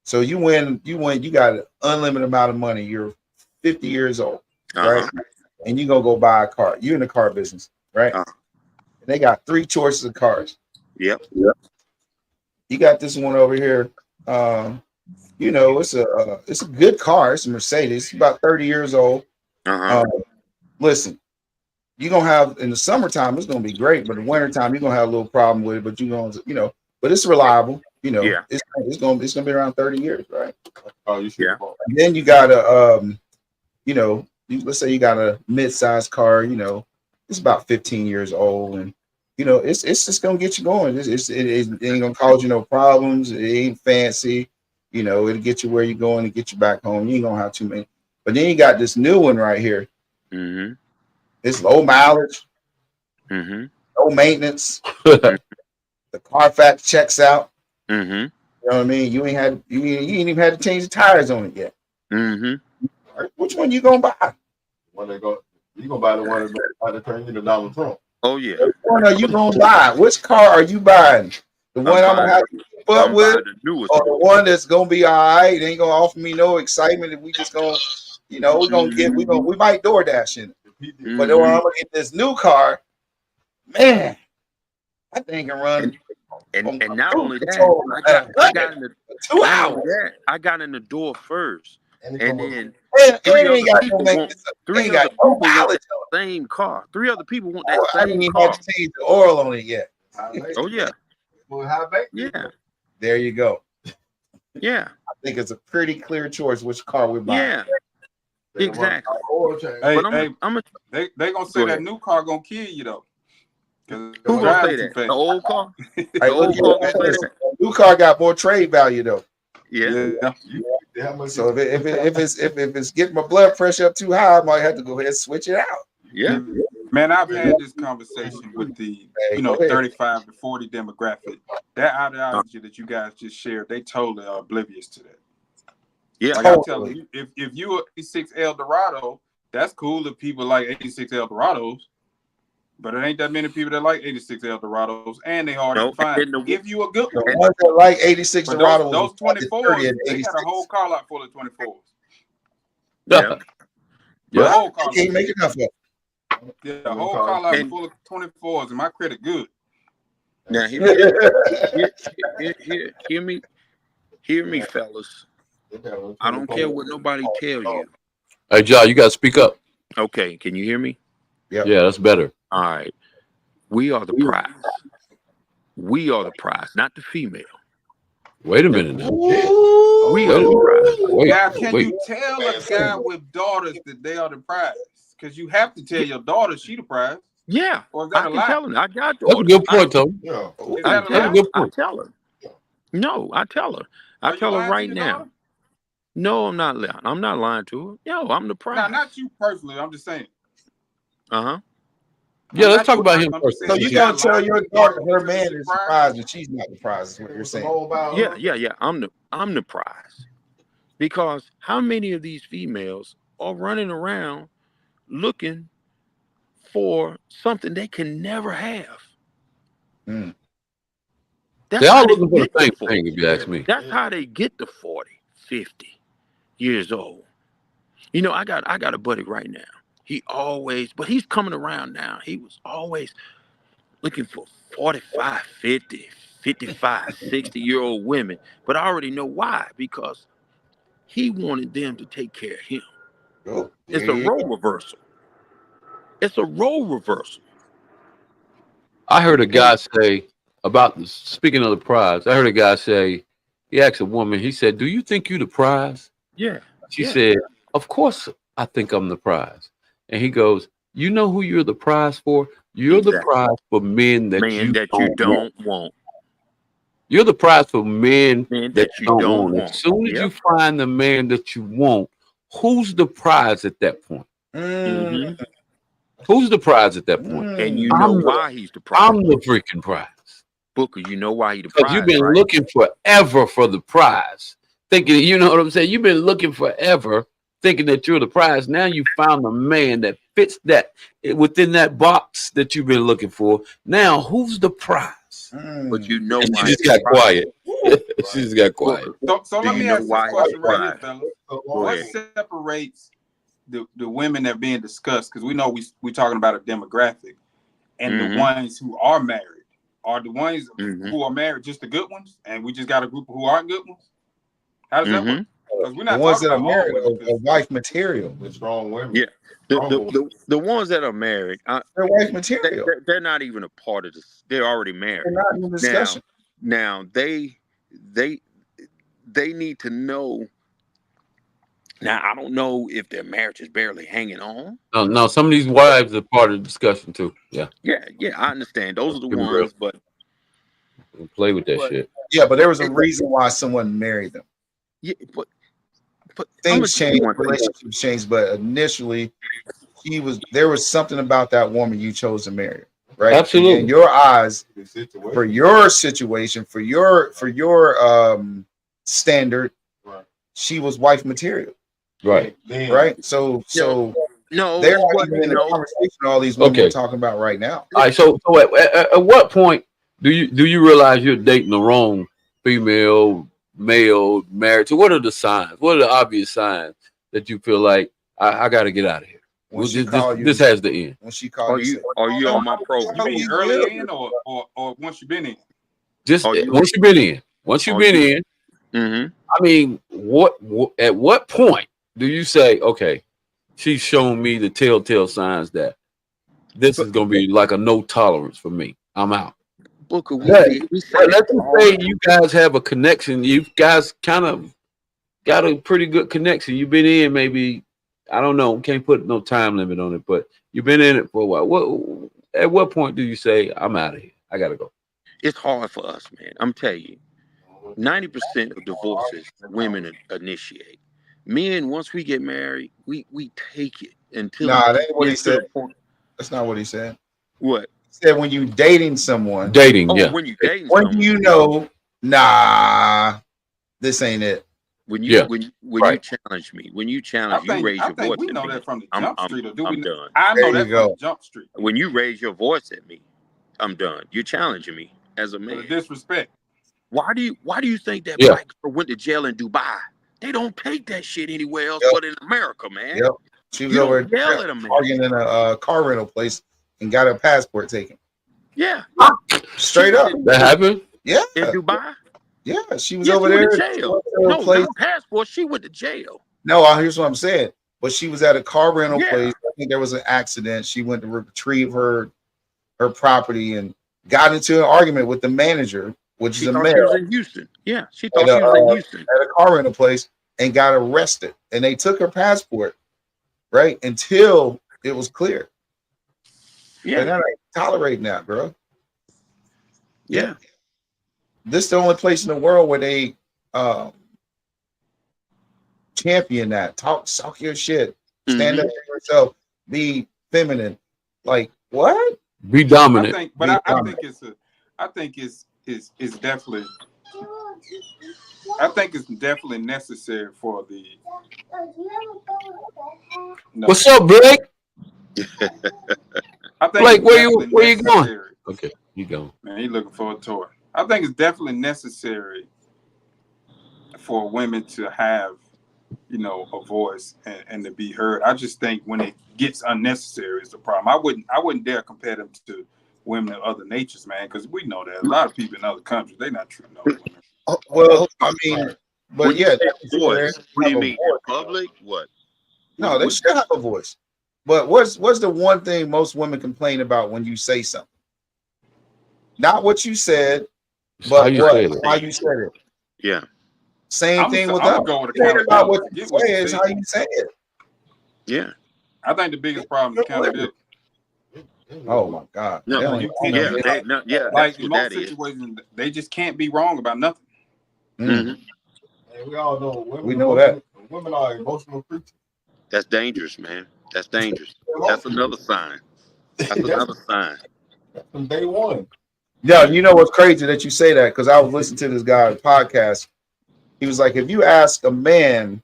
So you win, you got an unlimited amount of money. You're 50 years old, right? And you're gonna go buy a car. You're in the car business, right? And they got 3 choices of cars. Yep. You got this one over here. You know, it's a good car. It's a Mercedes. It's about 30 years old. Listen, you're gonna have in the summertime, it's gonna be great, but in the wintertime, you're gonna have a little problem with it. But you're gonna, but it's reliable. You know, Yeah. it's gonna be around 30 years, right? Oh, you should. Yeah. And then you got a let's say you got a mid-sized car, it's about 15 years old, and it's just gonna get you going. It ain't gonna cause you no problems. It ain't fancy, it'll get you where you're going and get you back home. You ain't gonna have too many. But then you got this new one right here. Mm-hmm. It's low mileage, Mm-hmm. no maintenance. The Carfax checks out. Mm-hmm. You know what I mean? You ain't even had to change the tires on it yet. Mm-hmm. Which one you gonna buy? You gonna buy the one that turn you to Donald Trump. Oh yeah. Which one are you gonna buy? Which car are you buying? The one I'm gonna have to keep up with, the newest or the one that's gonna be all right? It ain't gonna offer me no excitement if we just gonna, we might DoorDash in it. But when I'm gonna get this new car, man, I think can run. And not only that, I got in the 2 hours. I got in the door first, and then And three ain't got no other people maintenance. three Ain't other got no people want mileage that same car. 3 other people want that I didn't same even car. have to change the oil on it yet. Oh yeah. Yeah. There you go. Yeah. I think it's a pretty clear choice which car we're buying. Yeah. Exactly. Hey, I'm they gonna say that new car gonna kill you though. Who gonna say that? The old car? Hey, The old car gonna say that? the new car got more trade value though. Yeah. So if it's getting my blood pressure up too high, I might have to go ahead and switch it out. Yeah. Man, I've had this conversation with the 35 to 40 demographic. That ideology that you guys just shared, they totally are oblivious to that. Yeah. Like I tell you, if you are 86 Eldorado, that's cool if people like 86 Eldorados, but it ain't that many people that like 86 Eldorados, and they hard to find. Give you a good one. The ones that like 86 Eldorado, those 24s, they got a whole car lot full of 24s. Yeah. The whole car can't make enough of it. Yeah, the whole car lot full of 24s, and my credit good. Now hear me, fellas. I don't care what nobody tells you. Hey, John, you gotta speak up. Okay, can you hear me? Yep. Yeah, that's better. All right. We are the prize. We are the prize, not the female. Wait a minute now. We are the prize. Now, can you tell a guy with daughters that they are the prize? Because you have to tell your daughter she the prize. Yeah, or is that I a can lie? tell her. I got That's a good point, Tony. Is that a That's a lie? good point. I tell her. No, I tell her. Are I you tell her lying to right your now. daughter? No, I'm not lying. I'm not lying to her. Yo, I'm the prize. No, not you personally. I'm just saying. Uh-huh. Yeah, let's talk about him first. So you gonna tell your daughter her man is the prize and she's not the prize? Is what you're saying? Yeah. I'm the prize. Because how many of these females are running around looking for something they can never have? Mm. That's They're all how they looking for the get same to 40. thing, if you ask me. That's how they get to 40, 50 years old. You know, I got a buddy right now. But he's coming around now. He was always looking for 45, 50, 55, 60-year-old women. But I already know why, because he wanted them to take care of him. Oh, It's a role reversal. It's a role reversal. I heard a guy say speaking of the prize. I heard a guy say he asked a woman. He said, "Do you think you the prize?" Yeah. She Yeah. said, "Of course, I think I'm the prize." And he goes, "You know who you're the prize for? You're the Exactly. prize for men that Man you that you don't want. don't want. You're the prize for men Man that that you you don't don't want. As want. soon as you Yep. find the man that you want, who's the prize at that point? hmm Who's the prize at that point? And you know I'm the, why he's the prize, I'm the freaking prize." Booker. You know why he the Because you've prize, been right? looking forever for the prize, thinking, you know what I'm saying? You've been looking forever, thinking that you're the prize. Now you found a man that fits that within that box that you've been looking for. Now, who's the prize? But you know And she why just he's the got prize, quiet. She just got quiet. Booker. So Do let you me know ask this why he's the question right here, prize? fellas. Go What ahead. separates the women that are being discussed? Because we know we talking about a demographic, and the ones who are married are the ones who are married just the good ones, and we just got a group who aren't good ones. How does that work? Because we're The not ones talking that are about all married women. are wife material. The strong women. Yeah. The ones that are married, They're wife material. they're not even a part of this. They're already married. They're not in the discussion. Now they need to know. Now I don't know if their marriage is barely hanging on. No, some of these wives are part of the discussion too. Yeah. Yeah, I understand. Those are the Give me real. ones, but Don't play with that shit. Yeah, but there was a reason why someone married them. yeah, but Things changed, relationships changed, but initially there was something about that woman you chose to marry, right? Absolutely. In your eyes, for your situation, for your standard, she was wife material. Right. Right. So no, they're not even in the conversation all these women we're talking about right now. All right. So at what point do you realize you're dating the wrong female, male, married? So what are the signs? What are the obvious signs that you feel like I got to get out of here? This has to end. When she called you, are you on my program? You mean early in or once you've been in? Just once you've been in. Once you've been in. I mean, at what point do you say, okay, she's shown me the telltale signs that this is going to be like a no tolerance for me. I'm out. Booker, let's just say you guys have a connection. You guys kind of got a pretty good connection. You've been in maybe, I don't know, can't put no time limit on it, but you've been in it for a while. At what point do you say, I'm out of here? I got to go. It's hard for us, man. I'm telling you. 90% of divorces women initiate. Men, once we get married, we take it until that ain't what he said. That's not what he said. What? He said when you dating someone. Yeah. When you dating when someone. Do you know, nah, this ain't it. When you you challenge me, when you challenge, you raise your voice. We know that from the Jump Street, or do we? I'm done. I know that from the Jump Street. When you raise your voice at me, I'm done. You're challenging me as a man. The disrespect. Why do you think that black girl went to jail in Dubai? They don't take that shit anywhere else but in America, man. Yep. She was over arguing in a car rental place and got her passport taken. Yeah. Straight up. That happened? Yeah. In Dubai? Yeah. She was over there. Jail. No, not passport. She went to jail. No, here's what I'm saying. But she was at a car rental place. I think there was an accident. She went to retrieve her property and got into an argument with the manager, which is a male. She was in Houston. Yeah, she thought she was in Houston. At a car rental place and got arrested. And they took her passport, right? Until it was clear. Yeah. They're not tolerating that, bro. Yeah. This is the only place in the world where they champion that. Talk your shit. Stand up for yourself. Be feminine. Like, what? Be dominant. I think it's definitely. I think it's definitely necessary for the. No. What's up, Blake? I think Blake, where you going? Okay, you going? Man, he looking for a toy. I think it's definitely necessary for women to have, a voice and to be heard. I just think when it gets unnecessary is the problem. I wouldn't dare compare them to women of other natures, man, because we know that a lot of people in other countries, they're not treating no women. Well, I mean, but yeah, voice. What do you mean? In public? What? No, they should have a voice. But what's the one thing most women complain about when you say something? Not what you said, but how you said it. Yeah. Same thing with I'm us. gonna go with It ain't about what accountability. you Get what say, you it's say. how you say it. Yeah. I think the biggest problem is accountability. Oh my God. No, Yeah, that's like in what most that is. situations, they just can't be wrong about nothing. Mm-hmm. And we all know women. We know that. Women are emotional creatures. That's dangerous, man. That's dangerous. That's another sign. That's another sign. From day one. Yeah, you know what's crazy that you say that, because I was listening to this guy's podcast. He was like, if you ask a man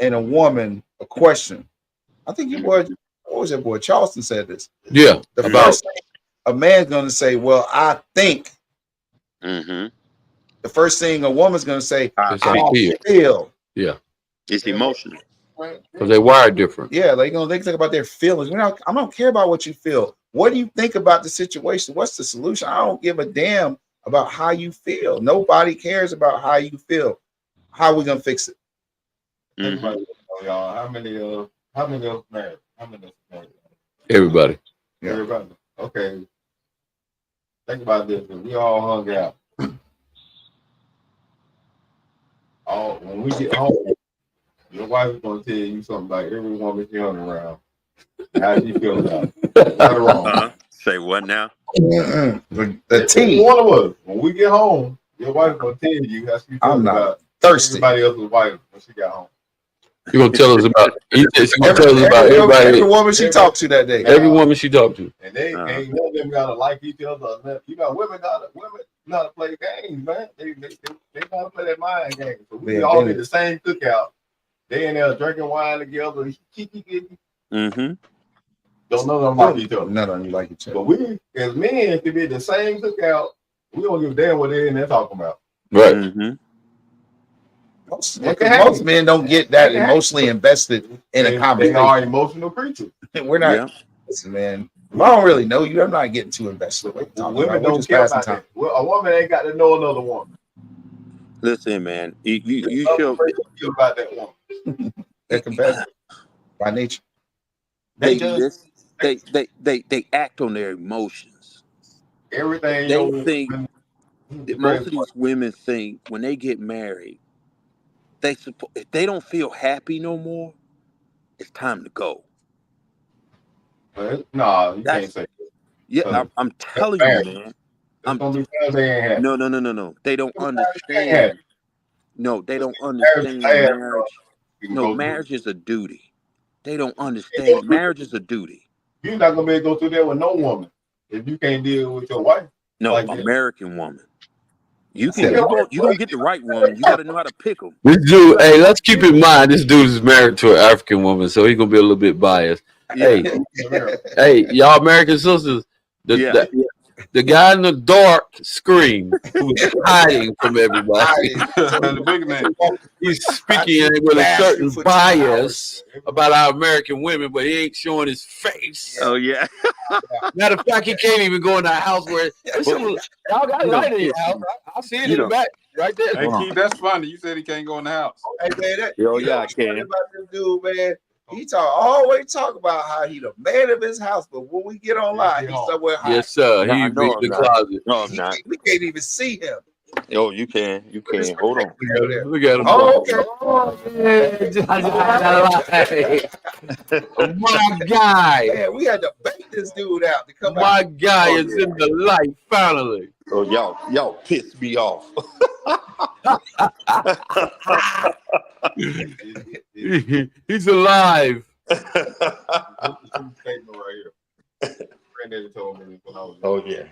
and a woman a question, I think you boy, what was that boy? Charleston said this. Yeah. The first thing a man's gonna say, well, I think. Mm-hmm. The first thing a woman's gonna say, I I feel. Yeah. It's emotional. Because they wired different. Yeah, they think about their feelings. I don't care about what you feel. What do you think about the situation? What's the solution? I don't give a damn about how you feel. Nobody cares about how you feel. How are we gonna fix it? Mm-hmm. Y'all, how many of us married? How many of us married? Everybody. Yeah. Everybody. Okay. Think about this. If we all hung out. When we get home, your wife is gonna tell you something about every woman she hung around. How she feel about it. Right or wrong. Say what now? The tea. One of us. When we get home, your wife gonna tell you how she feel about thirsty. Everybody else's wife when she got home. You're gonna tell us about. She's gonna tell us about everybody. Every woman she talked to that day. Every woman she talked to. And they ain't none of them gotta like each other. You know, women gotta play games, man. They gotta play that mind game. So we all did the same cookout. They in there drinking wine together. Mm-hmm. Don't none of them like each other. None of them like each other. But we, as men, can be at the same cookout. We don't give a damn what they in there talking about. Right. Mm-hmm. Most men don't get that emotionally invested in a conversation. They are emotional creatures. We're not. Yeah. Listen, man. If I don't really know you, I'm not getting too invested. Women don't care about that. Well, a woman ain't got to know another woman. Listen, man. You should feel about that woman. They're competitive by nature. They act on their emotions. Everything they think that most of these women think when they get married, if they don't feel happy no more, it's time to go. No, you can't say that. Yeah, I'm telling you, man. No. They don't understand. No, they don't understand marriage. No, marriage is a duty. They don't understand marriage is a duty. You're not gonna be able to go through there with no woman if you can't deal with your wife. No, like American woman. You gonna get the right woman. You got to know how to pick them. This dude, hey, let's keep in mind this dude is married to an African woman, so he's gonna be a little bit biased. Yeah. Hey, y'all American sisters, the guy in the dark screen who's hiding from everybody. The big man. He's speaking with a certain bias about our American women, but he ain't showing his face. Oh yeah. Matter of fact, he can't even go in the house where y'all got light in your house. I see it in the back right there. Hey, Keith, that's funny. You said he can't go in the house. Hey man, I can. About this dude, man. He always talk about how he the man of his house, but when we get online, he's somewhere high. Yes, sir. He's in the closet. No, I'm not. We can't even see him. Oh, you can. Hold on. Look at him. Oh, okay. My guy. Man, we had to bait this dude out to come out. My guy is in the light finally. Oh, y'all pissed me off. He's alive. Oh yeah.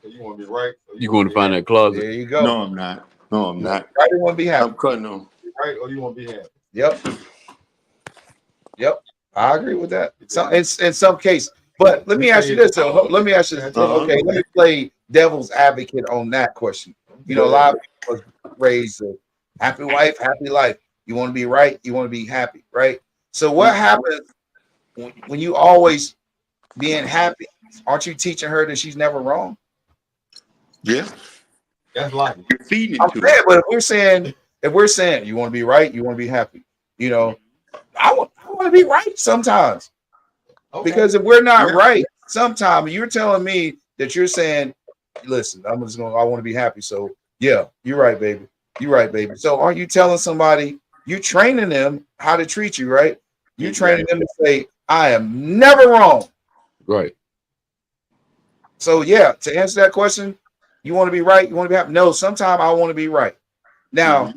You want to be right? You going to find that closet? There you go. No, I'm not. Right, you want to be happy. I'm cutting them. Right, or you want to be happy? Yep. I agree with that. In some cases, but let me ask you this. Let me play devil's advocate on that question. You know, a lot of people was raised a happy wife, happy life. You want to be right. You want to be happy, right? So what happens when you always being happy? Aren't you teaching her that she's never wrong? Yeah, that's like you're feeding to it. But if we're saying you want to be right, you want to be happy. You know, I want to be right sometimes. Because if we're not right, sometime you're telling me that you're saying, listen, I want to be happy. So yeah, you're right, baby. You're right, baby. So are you telling somebody, you training them how to treat you, right? You training them to say, I am never wrong. Right. So yeah, to answer that question, you want to be right, you want to be happy. No, sometimes I want to be right. Now,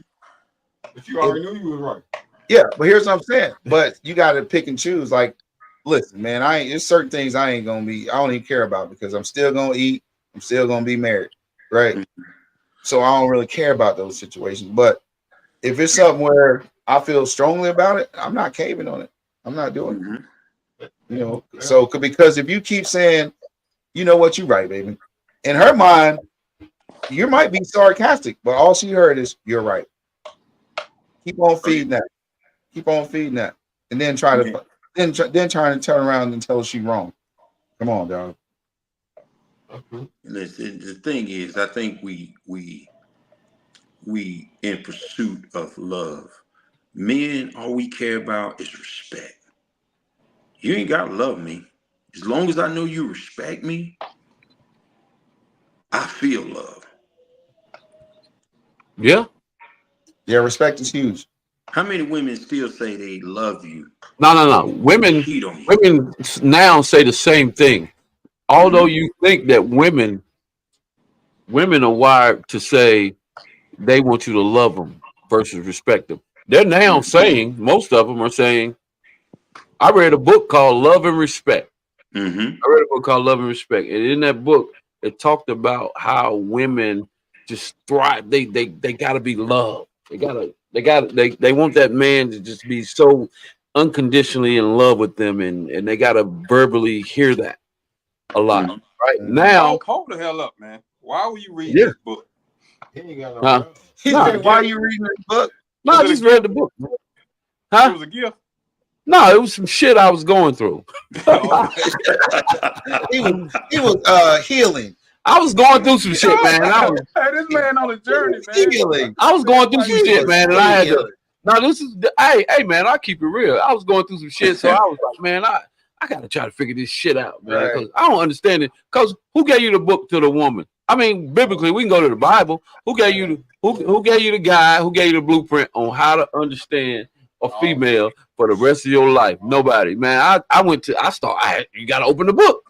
but you already knew you was right. Yeah, but here's what I'm saying. But you got to pick and choose. Like, listen, man, there's certain things I don't even care about because I'm still gonna eat, I'm still gonna be married, right? So I don't really care about those situations. But if it's something where I feel strongly about it, I'm not caving on it. I'm not doing it. You know, so because if you keep saying, you know what, you're right, baby. In her mind, you might be sarcastic, but all she heard is you're right. Keep on feeding that. Keep on feeding that, and then trying to turn around and tell her she's wrong. Come on, dog. Listen, the thing is, I think we in pursuit of love. Men, all we care about is respect. You ain't gotta love me. As long as I know you respect me, I feel love. Yeah. Yeah, respect is huge. How many women still say they love you? No. Women now say the same thing. Although you think that women are wired to say they want you to love them versus respect them. They're now saying, most of them are saying, I read a book called Love and Respect. I read a book called Love and Respect. And in that book, it talked about how women just thrive. They gotta be loved. They want that man to just be so unconditionally in love with them, and they gotta verbally hear that a lot. Right now, hold the hell up, man. Why were you reading this book? He ain't got no He said, why are you reading this book? No, I just read the book. Huh? It was a gift. No, it was some shit I was going through. he was healing. I was going through some shit, man. Hey, this man on a journey, man. Healing. I was going through some shit, man, and I had to. No, this is hey, man. I keep it real. I was going through some shit, so I was like, man, I gotta try to figure this shit out, man, because I don't understand it. Because who gave you the book to the woman? I mean, biblically, we can go to the Bible. Who gave you who gave you the guide? Who gave you the blueprint on how to understand a female for the rest of your life? Nobody, man. You gotta open the book.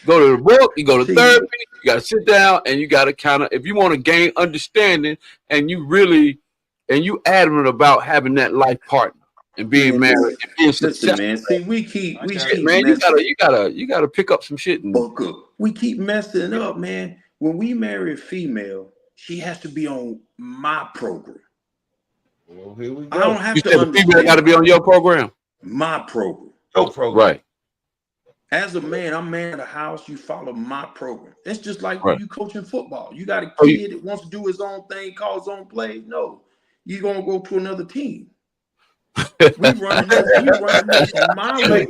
Go to the book, you go to therapy, you gotta sit down and you gotta kind of, if you want to gain understanding and you adamant about having that life partner and being married and being successful. Man, see, we keep man, you gotta pick up some shit and we keep messing up, man. When we marry a female, she has to be on my program. Well, here we go. I don't have to understand. The female got to be on your program. My program. Your program. Right. As a man, I'm man of the house. You follow my program. It's just like when you coaching football. You got a kid that wants to do his own thing, call his own play. No, you're gonna go to another team. we running this my way.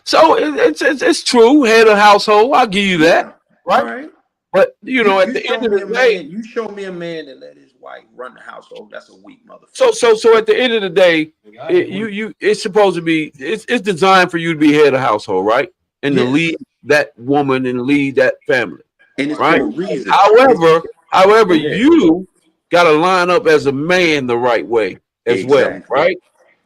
So it's true. Head of household, I'll give you that. Right. But at the end of the day, you show me a man that let his wife run the household. That's a weak motherfucker. So at the end of the day, it's supposed to be it's designed for you to be head of household, right? And to lead that woman and lead that family. And it's right. For a reason. However, you got to line up as a man the right way as well, right?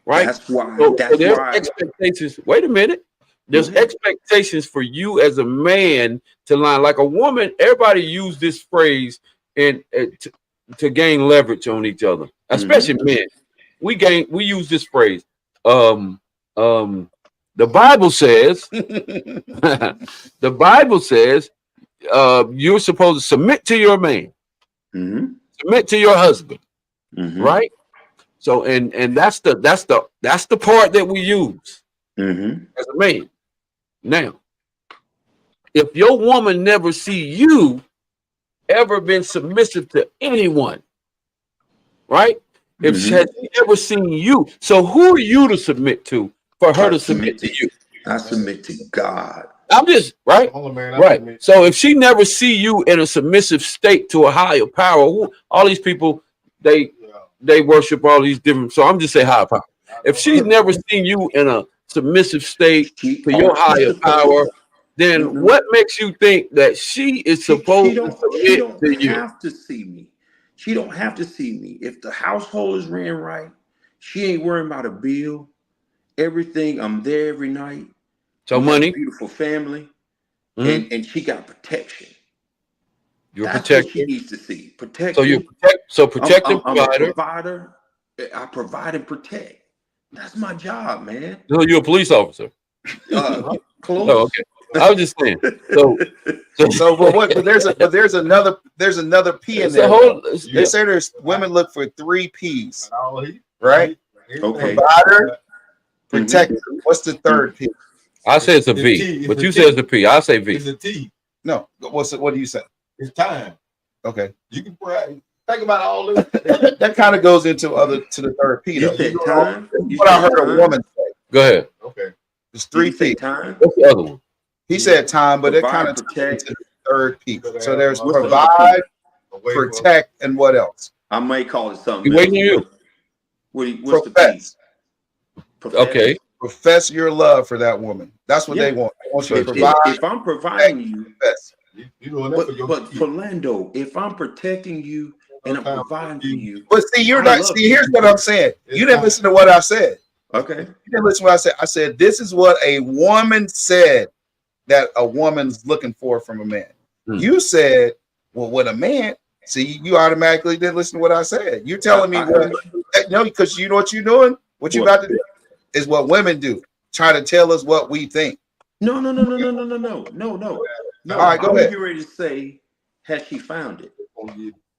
That's why. So there's expectations. Wait a minute. There's expectations for you as a man to line like a woman. Everybody use this phrase to gain leverage on each other, especially men. We use this phrase. The Bible says, you're supposed to submit to your man, submit to your husband, right? So and that's the part that we use as a man. Now, if your woman never see you ever been submissive to anyone, right? If she has never seen you, so who are you to submit to for her to submit to you? I submit to God. I'm just right. So if she never see you in a submissive state to a higher power, all these people they worship all these different. So I'm just saying higher power. If she's never seen you in a submissive state to your higher power, then what makes you think that she is supposed to She submit don't to you? have to see me. She don't have to see me. If the household is ran right, she ain't worrying about a bill. Everything, I'm there every night. So We have a money, beautiful family, mhm. and she got protection. You're That's what she protected. needs to see. So you Protection. protect and I'm a provider. provider. I provide and protect. That's my job, man. So you're a police officer. Close. Oh, okay. I was just saying. But there's another P in it's there. a whole. They say there's women look for 3 P's, right? Okay. Provider, protector. What's the third P? I say it's a V, but you say it's a P. I say V. It's a T. No, what do you say? It's time. Okay. You can think about all this. That kind of goes into the third P. You said time. What I heard a woman say. Go ahead. Okay. It's 3 P. Time. What's the other one? He said time, but it kind of protect. into the third P. So there's What's the provide, protect, and what else? I might call it something. You waiting on you? What's Profess. the P? Okay. Profess your love for that woman. That's what they want. They want you to provide. If I'm providing you, profess. You doing that but Philando, if I'm protecting you and I'm providing for you, But see, you're not. See, here's what I'm saying. You didn't listen to what I said. Okay. You didn't listen to what I said. I said this is what a woman said that a woman's looking for from a man. You said, well, what a man. See, you automatically didn't listen to what I said. You're telling me because you know what you're doing. What you about to do is what women do. Try to tell us what we think. No. All right, go ahead. You ready to say, has she found it?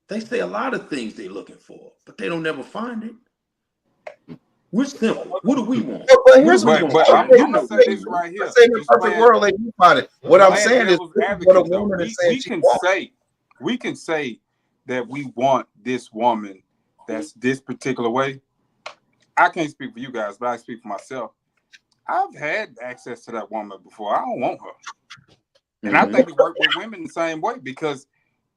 They say a lot of things they're looking for, but they don't never find it. We're simple. What do we want? But here's what I'm gonna say this right here. Say in the perfect world, they do find it. What I'm saying is, what a woman is saying we can say that we want this woman that's this particular way. I can't speak for you guys, but I speak for myself. I've had access to that woman before. I don't want her. And I think we work with women the same way, because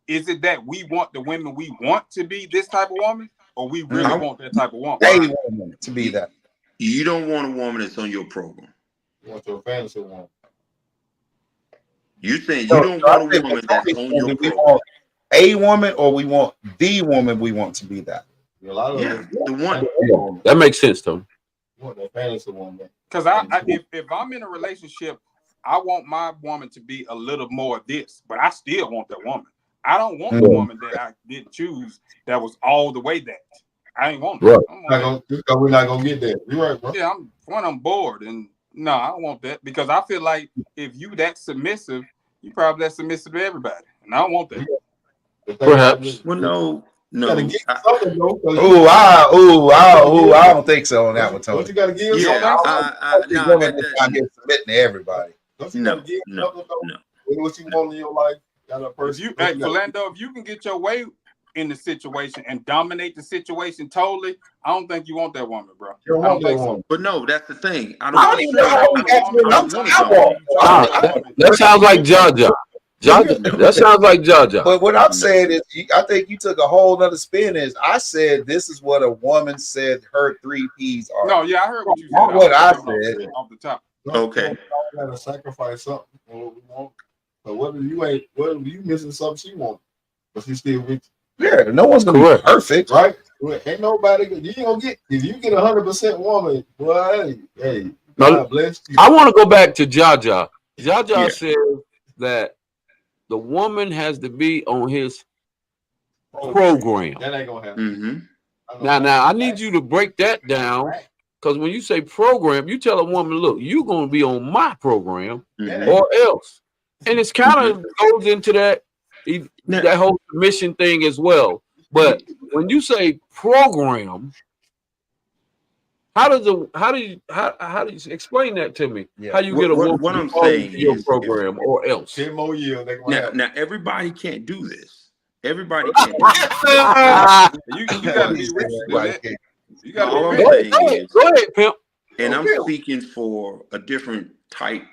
is it that we want the women we want to be this type of woman, or we really want that type of woman? They want to be that. You don't want a woman that's on your program. You want your fantasy woman. You saying you don't want a woman that's on your program. Want a woman, or we want the woman we want to be that. A lot of the one. That makes sense, though. You want that fantasy woman. Because if I'm in a relationship, I want my woman to be a little more of this, but I still want that woman. I don't want the woman that I didn't choose that was all the way that. I ain't want that. We're not gonna get there. You're right, bro. Yeah, I'm bored, and no, I don't want that, because I feel like if you that submissive, you probably that submissive to everybody, and I don't want that. Perhaps. Well, no. I don't think so on that one, Tony. What you gotta give? I'm submitting to everybody. No. What you want in your life? Philando, if you can get your way in the situation and dominate the situation totally, I don't think you want that woman, bro. You don't want that woman. But no, that's the thing. I don't even know. That sounds like Jaja. That sounds like Jaja. But what I'm saying is, I think you took a whole nother spin. I said this is what a woman said her 3 P's are. No, yeah, I heard what you said. What I said off the top. Okay. You gotta sacrifice something for what we want. But what if you missing something she wants, but she still with you? Yeah, no one's gonna be perfect, right? Ain't nobody. You ain't gonna get if you get 100% woman. Well, hey, God bless you. I want to go back to Jaja. Jaja says that the woman has to be on his program. That ain't gonna happen. Now I need you to break that down, because when you say program, you tell a woman, look, you're going to be on my program or else. And it's kind of goes into that whole submission thing as well. But when you say program, how do you explain that to me? Yeah. How you get a woman what I'm saying your is, program or else? 10 more years. Now everybody can't do this. Everybody can't do this. You gotta be rich. You gotta All be I'm saying is, go ahead, pimp. And I'm speaking for a different type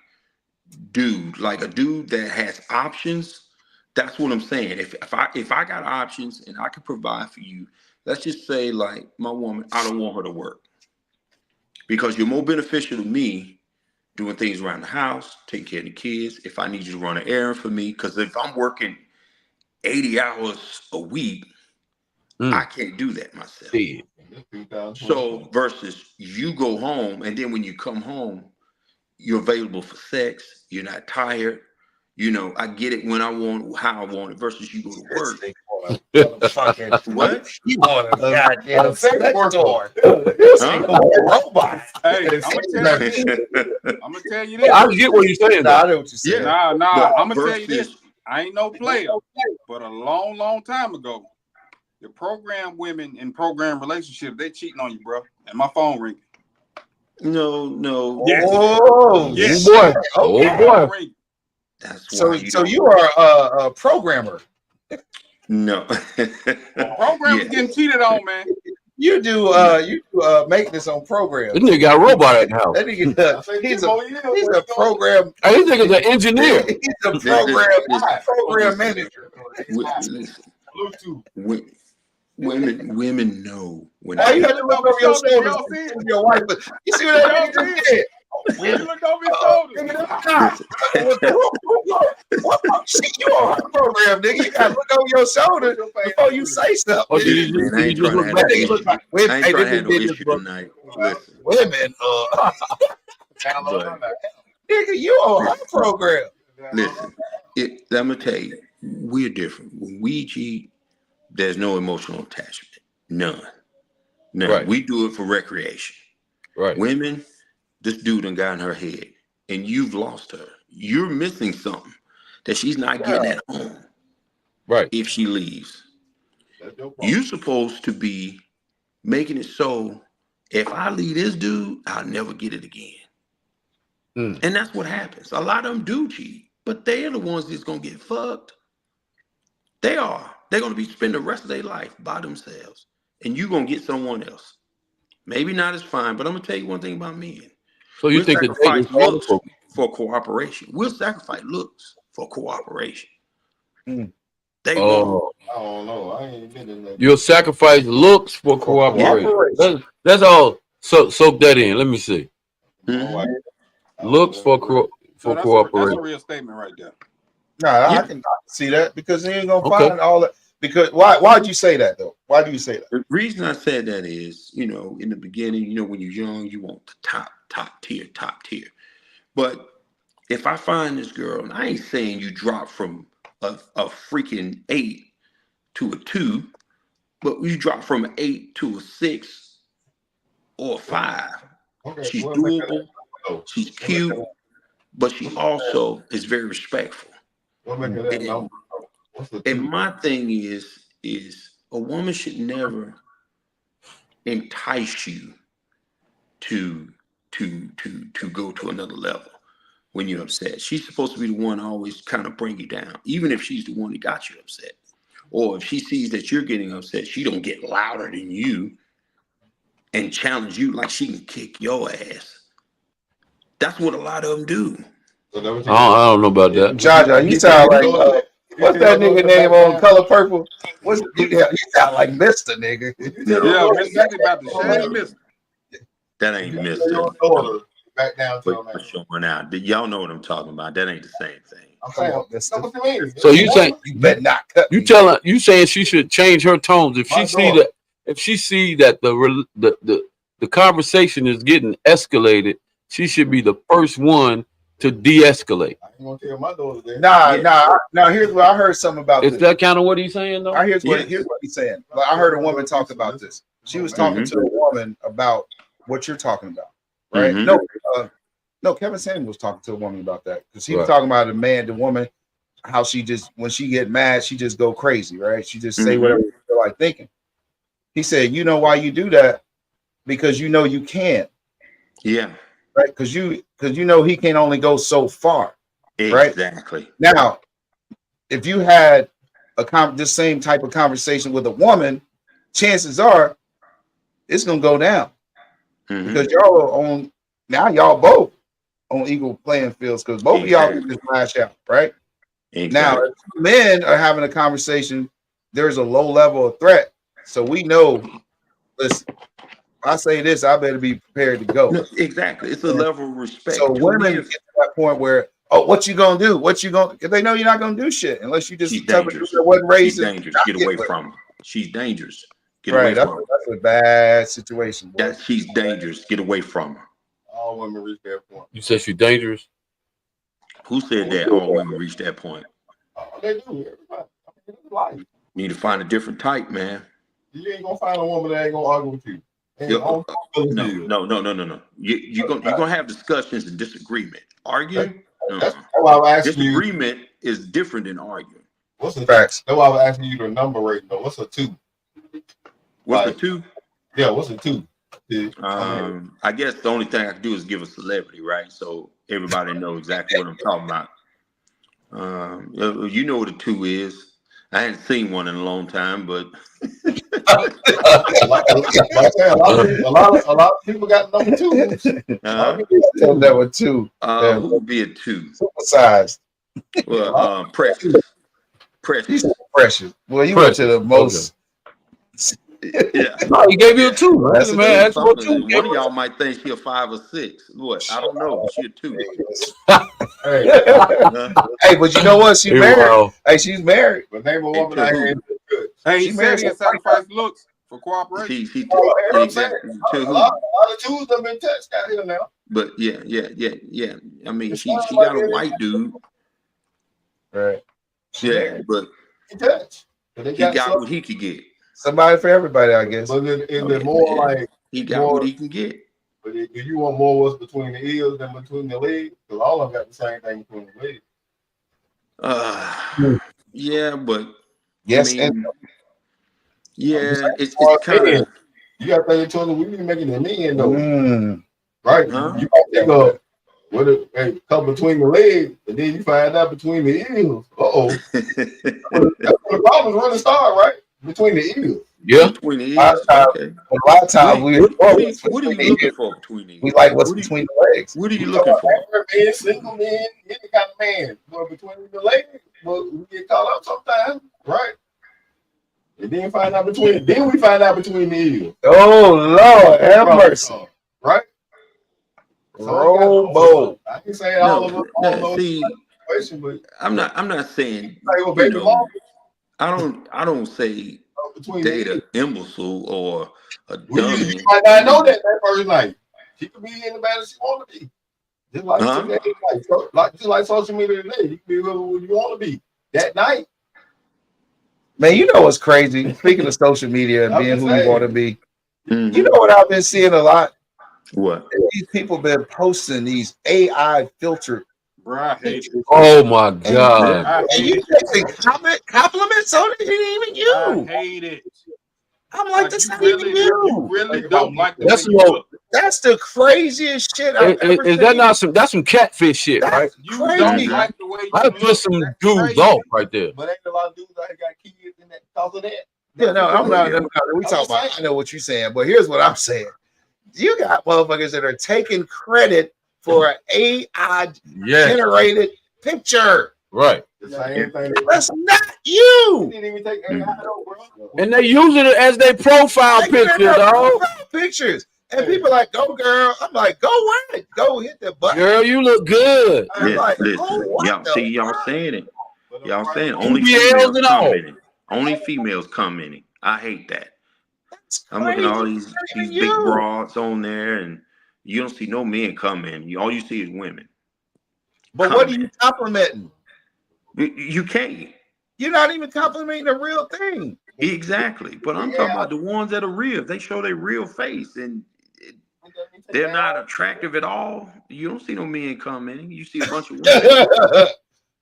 dude, like a dude that has options. That's what I'm saying. If I got options and I can provide for you, let's just say, like, my woman, I don't want her to work. because you're more beneficial to me doing things around the house, taking care of the kids. If I need you to run an errand for me, because if I'm working 80 hours a week, I can't do that myself. Yeah. So versus you go home, and then when you come home, you're available for sex. You're not tired. You know, I get it when I want, how I want it. Versus you go to work. What? You want a goddamn sex toy? Robot. Hey, I'm gonna tell you this. I get what you're saying. Nah, I know what you're saying. Nah, But I'm gonna tell you versus- this. I ain't no player, but a long time ago, the program women in program relationships, they cheating on you, bro. And my phone ringing. No. Yes. Oh, Yes. boy. Okay. Oh boy. That's why So you are a programmer. No. Programmers Yeah. getting cheated on, man. You do maintenance on programs. This nigga got a robot at the house. That nigga, he's a program. Hey, this nigga's an engineer. He's a program manager. Listen, Bluetooth. women know when Why you had to look over your Y'all shoulder see it? to your wife? You see what that nigga just did? You look over his shoulder. Shit, you on her program, nigga. You gotta look over your shoulder before you say something. Oh, did you Man, I ain't trying to have no That nigga issue. look like I ain't trying to have no women. issue tonight. Listen, Women, nigga, you on her program. listen. I'm gonna tell you, we're different. When we cheat, there's no emotional attachment. None. Right. We do it for recreation. Right. Women, this dude done got in her head, and you've lost her. You're missing something that she's not getting at home. Right. If she leaves, you're supposed to be making it so if I leave this dude, I'll never get it again. And that's what happens. A lot of them do cheat, but they're the ones that's gonna get fucked. They are. They're gonna be spend the rest of their life by themselves, and you're gonna get someone else. Maybe not as fine, but I'm gonna tell you one thing about men. So you We'll think sacrifice that looks for cooperation. We'll sacrifice looks for cooperation. They won't. I don't know. I ain't been in that. you'll sacrifice looks for cooperation? That's all. So soak that in. Let me see. Looks for So that's cooperation. a real statement right there. Nah, Yeah. I can see that because he ain't gonna Okay. find all that. Because why'd you say that though? Why do you say that? The reason I said that is, in the beginning, when you're young, you want the top tier. But if I find this girl, and I ain't saying you drop from a freaking 8 to a 2, but you drop from an 8 to a 6 or a 5. Okay, She's well, doable, she's cute, but she also is very respectful. What make that number? What's the And two? my thing is a woman should never entice you to go to another level when you're upset. She's supposed to be the one to always kind of bring you down, even if she's the one that got you upset. Or if she sees that you're getting upset, she don't get louder than you and challenge you like she can kick your ass. That's what a lot of them do. I don't know about that. Jaja, you sound like what's that nigga name on Color Purple? You sound like Mr. Nigga. Yeah, Mississippi about to shave Mister. That ain't Mr. Back down to for showing out. Y'all know what I'm talking about. That ain't the same thing. I'm saying Mr. What you mean? So you saying You better not cut me. you saying she should change her tones if she see that the conversation is getting escalated, she should be the first one to de-escalate. I ain't gonna tell my daughter that. Nah. Here's what I heard something about Is this. that kind of what he's saying though? Here's what he's saying. Like, I heard a woman talk about this. She was talking to a woman about what you're talking about, right? No, Kevin Samuels was talking to a woman about that because he was talking about the woman, how she just when she get mad, she just go crazy, right? She just say whatever you feel like thinking. He said, "You know why you do that? Because you know you can't." Yeah. Right? Because you know he can only go so far. Right? Exactly. Now, if you had this same type of conversation with a woman, chances are it's gonna go down because y'all are on now. Y'all both on equal playing fields because both of y'all can just lash out, right? Now, if men are having a conversation, there's a low level of threat, so we know. Listen, I say this, I better be prepared to go. No, exactly. It's a level of respect. So women get to that point where, oh, what you gonna do? What you gonna? Because they know you're not gonna do shit unless you just She's tell me dangerous. that wasn't raised. She's dangerous. Get away from her. She's dangerous. Get Right, away that's, from her. that's a bad situation. Boy. That she's dangerous. Get away from her. All women reach that point. You said she's dangerous? Who said that all women reach that point? They do. Everybody. I mean, it's life. You need to find a different type, man. You ain't gonna find a woman that ain't gonna argue with you. No. You're gonna have discussions and disagreement. Arguing? That's why I was asking you. Disagreement is different than arguing. What's the facts? That's why I was asking you the number rating though. What's a 2? What's the 2? Yeah, what's a 2? I guess the only thing I can do is give a celebrity, right? So everybody knows exactly what I'm talking about. You know what a 2 is. I hadn't seen one in a long time, but a lot of people got number 2s. Number 2. Who would be a 2? Supersized. Well, Precious. Precious. Well, you went to the most. Yeah. No, he gave you a 2. Right? That's man. One of y'all might think she a 5 or 6. What? I don't know. But she a 2. Hey, but you know what? She's married. Hey, she's married. But name a woman I ain't good. Hey, he said he sacrifice looks for cooperation. She exactly. A lot of 2s have been touched out here now. But yeah. I mean, she got a white dude. Right. Yeah, but he touched. He got what he could get. Somebody for everybody, I guess. But is it more like he got what he can get? But do you want more what's between the ears than between the legs? Because all of them got the same thing between the legs. Yeah, but yes, I mean, it's kind of. You got to think each other. We be making the men though, right? Huh? You got to think of what it come between the legs, and then you find out between the ears. That's where the problems really start, right? Between the ears. Yeah. Between the ears. Okay. A lot of times what are you looking for between the ears? We like what's between the legs. What are you looking for? Man, single man, any kind of man. But between the legs, we get caught up sometimes, right? And then we find out between the ears. Oh Lord, have mercy. Right? Robo. I can say all of those situations, but I'm not saying I don't say date an imbecile or a dummy. You might not know that first night. She could be in the bad as she want to be. Just like social media today. You can be who you want to be that night. Man, you know what's crazy? Speaking of social media and being who you want to be, you know what I've been seeing a lot? What? These people been posting these AI filtered. Bro, I hate it. Oh my God. And you getting compliments on it? It ain't even you. I hate it. I'm like, that's not even you. You really don't like the That's way you look. That's the craziest shit I've ever seen. Is that not some? That's some catfish shit, right? You Crazy. don't like the way you I look. put some dudes off right there. But ain't a lot of dudes out here got kids in that because of that. Yeah, no, I'm not. We talking about. I know what you're saying, but here's what I'm saying. You got motherfuckers that are taking credit for an AI generated picture. Right. The same thing. That's not you. Didn't even take AI though, bro. And they using it as their profile picture, dog. Pictures. And people like, go girl. I'm like, go what? Go hit the button. Girl, you look good. I'm like, Listen, oh, y'all saying it. Y'all saying only females and all. commenting. Only females commenting. I hate that. I'm looking at all these big broads on there, and you don't see no men commenting. All you see is women. But what are you complimenting? You can't. You're not even complimenting the real thing. Exactly. But I'm talking about the ones that are real. They show their real face, and they're not attractive at all. You don't see no men commenting. You see a bunch of women.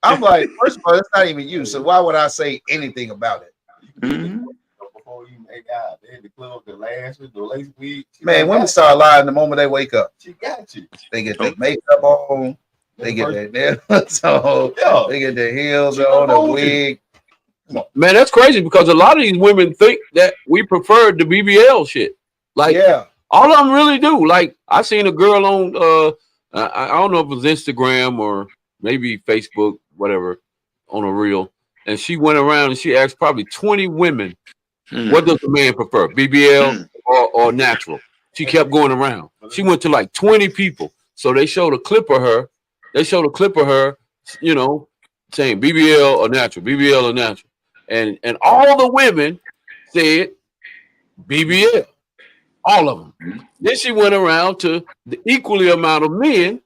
I'm like, first of all, it's not even you. So why would I say anything about it? Before you make out, they had the club, the lashes, the lace wig. Man, women start lying the moment they wake up. She got you. They get their makeup on. They get their nails on. They get their heels on, a wig. Man, that's crazy because a lot of these women think that we prefer the BBL shit. Like, all of them really do. Like, I seen a girl on, I don't know if it was Instagram or maybe Facebook, whatever, on a reel. And she went around and she asked probably 20 women, what does a man prefer, BBL or natural? She kept going around. She went to like 20 people. So they showed a clip of her. You know, saying BBL or natural, BBL or natural. And all the women said BBL. All of them. Then she went around to the equally amount of men,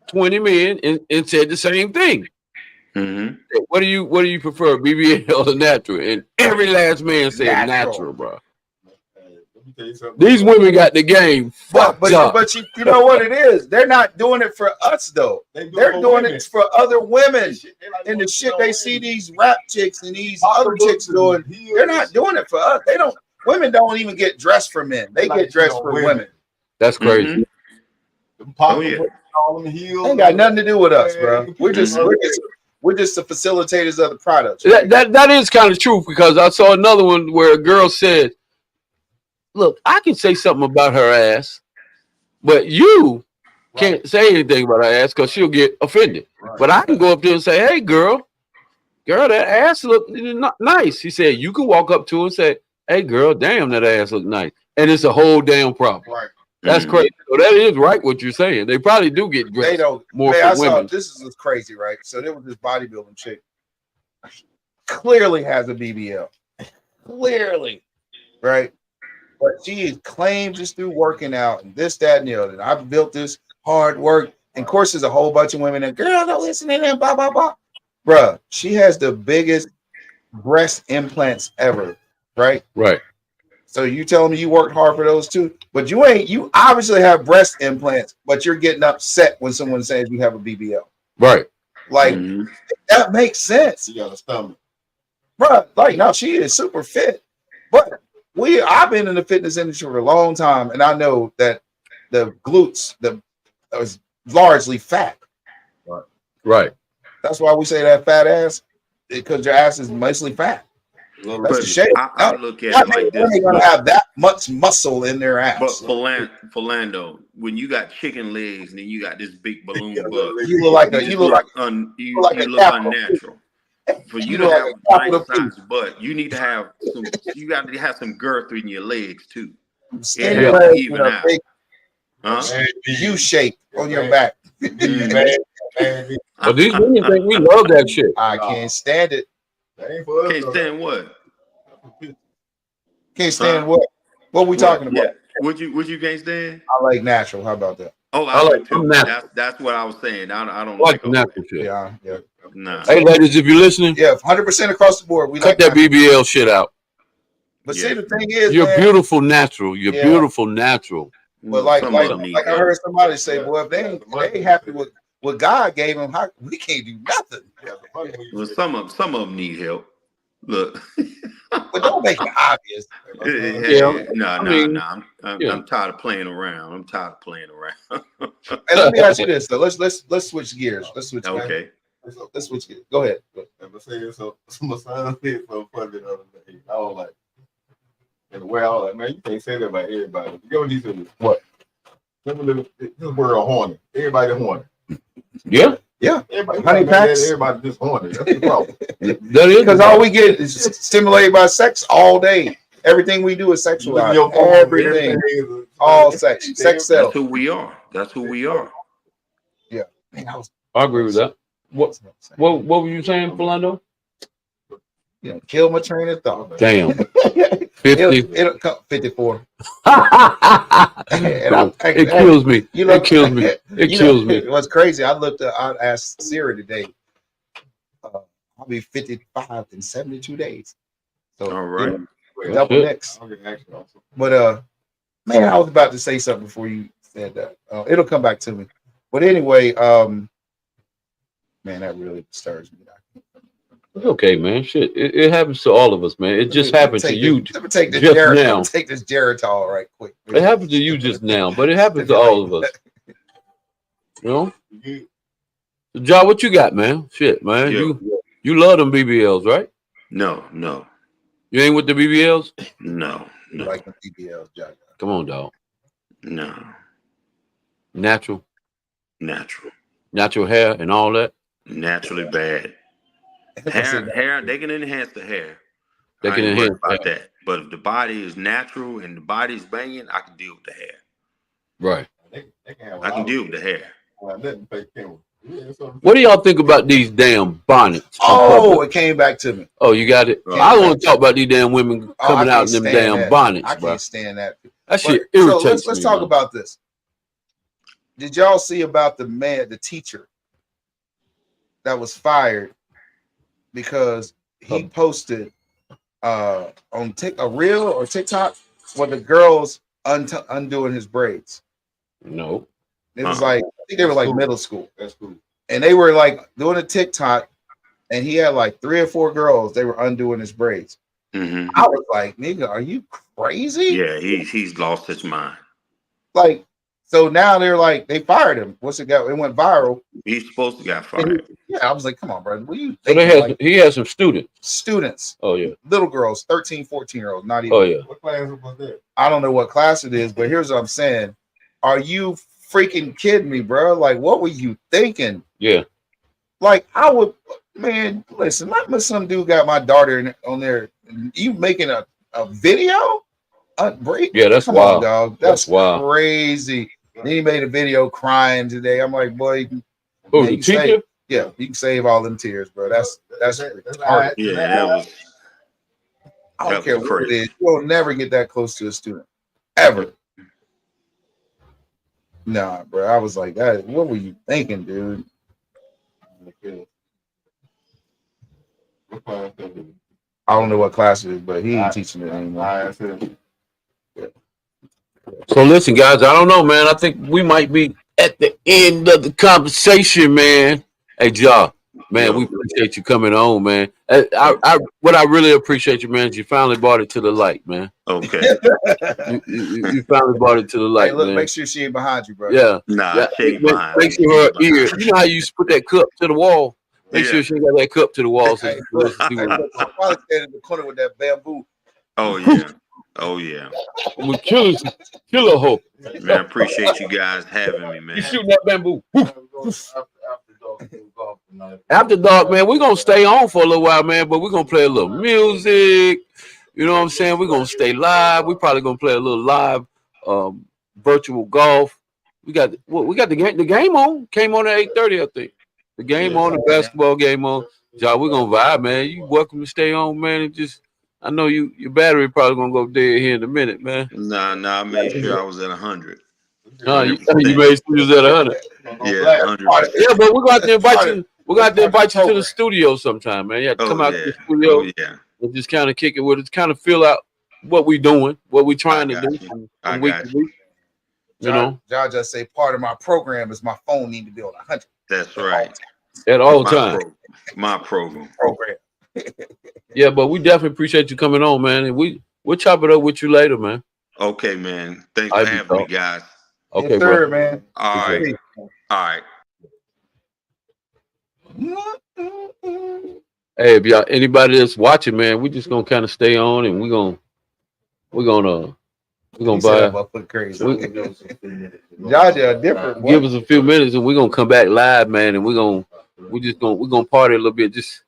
20 men, and said the same thing. Mm-hmm. What do you prefer, BBL or natural? And every last man said natural, bro. These women got the game fucked up. But you know what it is? They're not doing it for us though. They're doing it for other women. And the shit they see these rap chicks and these other chicks doing, they're not doing it for us. They don't. Women don't even get dressed for men. They get dressed for women. That's crazy. Oh yeah. All them heels. Ain't got nothing to do with us, bro. We're just the facilitators of the products. Right? That is kind of true because I saw another one where a girl said, "Look, I can say something about her ass, but you can't say anything about her ass because she'll get offended. But I can go up there and say, hey, girl, that ass look nice." She said, you can walk up to her and say, hey, girl, damn, that ass look nice. And it's a whole damn problem. Right. That's crazy. So that is right what you're saying. They probably do get dressed. They don't. More man, for I saw women. this is crazy, right? So there was this bodybuilding chick. Clearly has a BBL. Clearly, right? But she claims just through working out and this, that, and the other. I've built this hard work. And of course, there's a whole bunch of women that, girl, don't listen to them, blah, blah, blah. Bruh, she has the biggest breast implants ever, right? Right. So you telling me you worked hard for those too, but you obviously have breast implants, but you're getting upset when someone says you have a BBL. Right. Like that makes sense. You got a stomach. Bro, like no, she is super fit. But I've been in the fitness industry for a long time, and I know that the glutes is largely fat. Right. That's why we say that fat ass, because your ass is mostly fat. That's the shape. I look at it like this. They're gonna have that much muscle in their ass. But Philando, when you got chicken legs and then you got this big balloon butt, you look like you look unnatural. For you to have a nice size butt, you need to have some. You got to have some girth in your legs too. Skinny legs, even out. U shape on your back. But these women think we love that shit. I can't stand it. Can't stand what? Can't stand what? What we talking about? Yeah. Would you can't stand? I like natural. How about that? Oh, I like too. That's what I was saying. I don't like natural shit. Yeah. Nah. Hey, ladies, if you're listening, 100% across the board. We cut that BBL shit out. But see, the thing is, you're beautiful natural. You're beautiful natural. But like I heard somebody say, "Boy, if they ain't happy with what God gave them, we can't do nothing." Well, some of them need help. Look, but don't make it obvious. I'm tired of playing around. Hey, let me ask you this though. Let's switch gears. Okay. Let's switch gears. Go ahead. So my son said so funny the other day. I was like, and the way I was like, man, you can't say that about everybody. You know what he said? What? This word horny. Everybody horny. Yeah. Everybody honey packs. Everybody just horny. That's the problem. That is because all we get is stimulated by sex all day. Everything we do is sexualized. Everything. All sex. Sex sells. That's who we are. Yeah. I agree with that. What were you saying, Philando? Yeah, kill my train of thought. Damn. 50. It'll come 54. It kills me. It kills me. What's crazy, I asked Sarah today. I'll be 55 in 72 days. So all right. Double next. But man, I was about to say something before you said that. It'll come back to me. But anyway, man, that really disturbs me. It's okay, man. Shit, it happens to all of us, man. It just happened to you Let me take this just now. Let me take this Geritol right quick. It happened to you just now, but it happens to all of us. You know? John, what you got, man? Shit, man. You love them BBLs, right? No. You ain't with the BBLs? No. Like the BBLs, John. Come on, dog. No. Natural hair and all that? Naturally bad. Hair, they can enhance the hair, They I can ain't worried enhance about that. that. But if the body is natural and the body's banging, I can deal with the hair. Right. They can have I can deal with the hair. What do y'all think about these damn bonnets? Oh, it came back to me. Oh, you got it. I don't want to talk about these damn women coming out in them damn bonnets, I bro. can't stand that. That shit So irritates let's me, talk man. about this. Did y'all see about the teacher that was fired because he posted on a reel or TikTok where the girls undoing his braids? No. It was like, I think they were like middle school. That's cool. And they were like doing a TikTok, and he had like 3 or 4 girls. They were undoing his braids. Mm-hmm. I was like, nigga, are you crazy? Yeah, he's lost his mind. Like, so now they're like, they fired him. It went viral. He's supposed to get fired. Yeah, I was like, come on, bro. What are you So thinking? he had some students. Students. Oh, yeah. Little girls, 13, 14-year-olds, not even. Oh, yeah. What class was that? I don't know what class it is, but here's what I'm saying. Are you freaking kidding me, bro? Like, what were you thinking? Yeah. Like, I would, man, listen, let some dude got my daughter on there. You making a video? Yeah, that's Come wild. on, dog. That's wild. Crazy. Then he made a video crying today. I'm like, boy, who, the teacher? You can save all them tears, bro. That's hard. Yeah, that was. I don't care what it is. You'll never get that close to a student, ever. Nah, bro. I was like, that. What were you thinking, dude? I don't know what class it is, but he ain't teaching it anymore. So listen, guys, I don't know, man. I think we might be at the end of the conversation, man. Hey, Ja, man, we appreciate you coming on, man. What I really appreciate you, man, is you finally brought it to the light, man. Okay. you finally brought it to the light, Hey, look, man. make sure she ain't behind you, bro. Yeah. Nah, Yeah. she ain't behind me. Make sure her ear. You know how you used to put that cup to the wall? Make sure she got that cup to the wall. So she can listen to it. I'm probably standing in the corner with that bamboo. Oh, yeah. Oh, yeah. We're killer hope. Man, I appreciate you guys having me, man. You shooting that bamboo. After dark, man, we're going to stay on for a little while, man, but we're going to play a little music. You know what I'm saying? We're going to stay live. We're probably going to play a little live virtual golf. We got the game on. Came on at 8:30, I think. The game on, the basketball game on. Ja, we're going to vibe, man. You welcome to stay on, man, and just I know your battery probably gonna go dead here in a minute, man. Nah, I made sure I was at 100. You made sure you was at 100. Yeah, 100. Yeah, but we're gonna have to invite you. We're gonna have to invite you to the studio sometime, man. You have to come out to the studio and just kind of kick it with us, kind of feel out what we doing, what we trying to do from week to week. You know, y'all just say part of my program is my phone need to be on 100. That's right. At all times. My program. Yeah, but we definitely appreciate you coming on, man, and we'll chop it up with you later, man. Okay, man. Thanks for having me, guys. Okay, bro. Man. All right. All right. Hey, if y'all anybody that's watching, man, we just gonna kind of stay on, and we're gonna buy. Crazy. Y'all different. Give us a few minutes, and we're gonna come back live, man, and we're gonna party a little bit. Just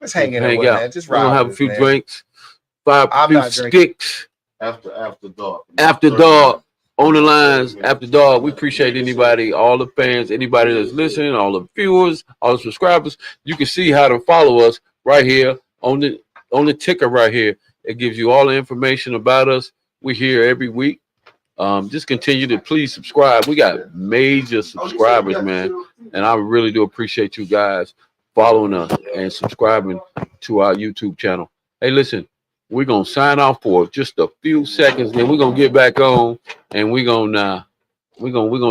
let's hang out. Man. Just we're gonna have a few drinks, a few sticks. After dark. After dark. On the lines, after dark. We appreciate anybody, all the fans, anybody that's listening, all the viewers, all the subscribers. You can see how to follow us right here on the ticker right here. It gives you all the information about us. We're here every week. Just continue to please subscribe. We got major subscribers, man, and I really do appreciate you guys following us and subscribing to our YouTube channel. Hey, listen, we're gonna sign off for just a few seconds, then we're gonna get back on, and we're gonna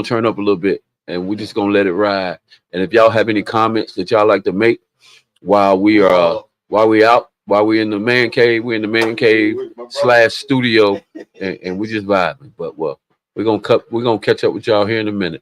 turn up a little bit, and we're just gonna let it ride. And if y'all have any comments that y'all like to make while we're in the man cave, we're in the man cave / studio, and we just vibing. But we're gonna catch up with y'all here in a minute.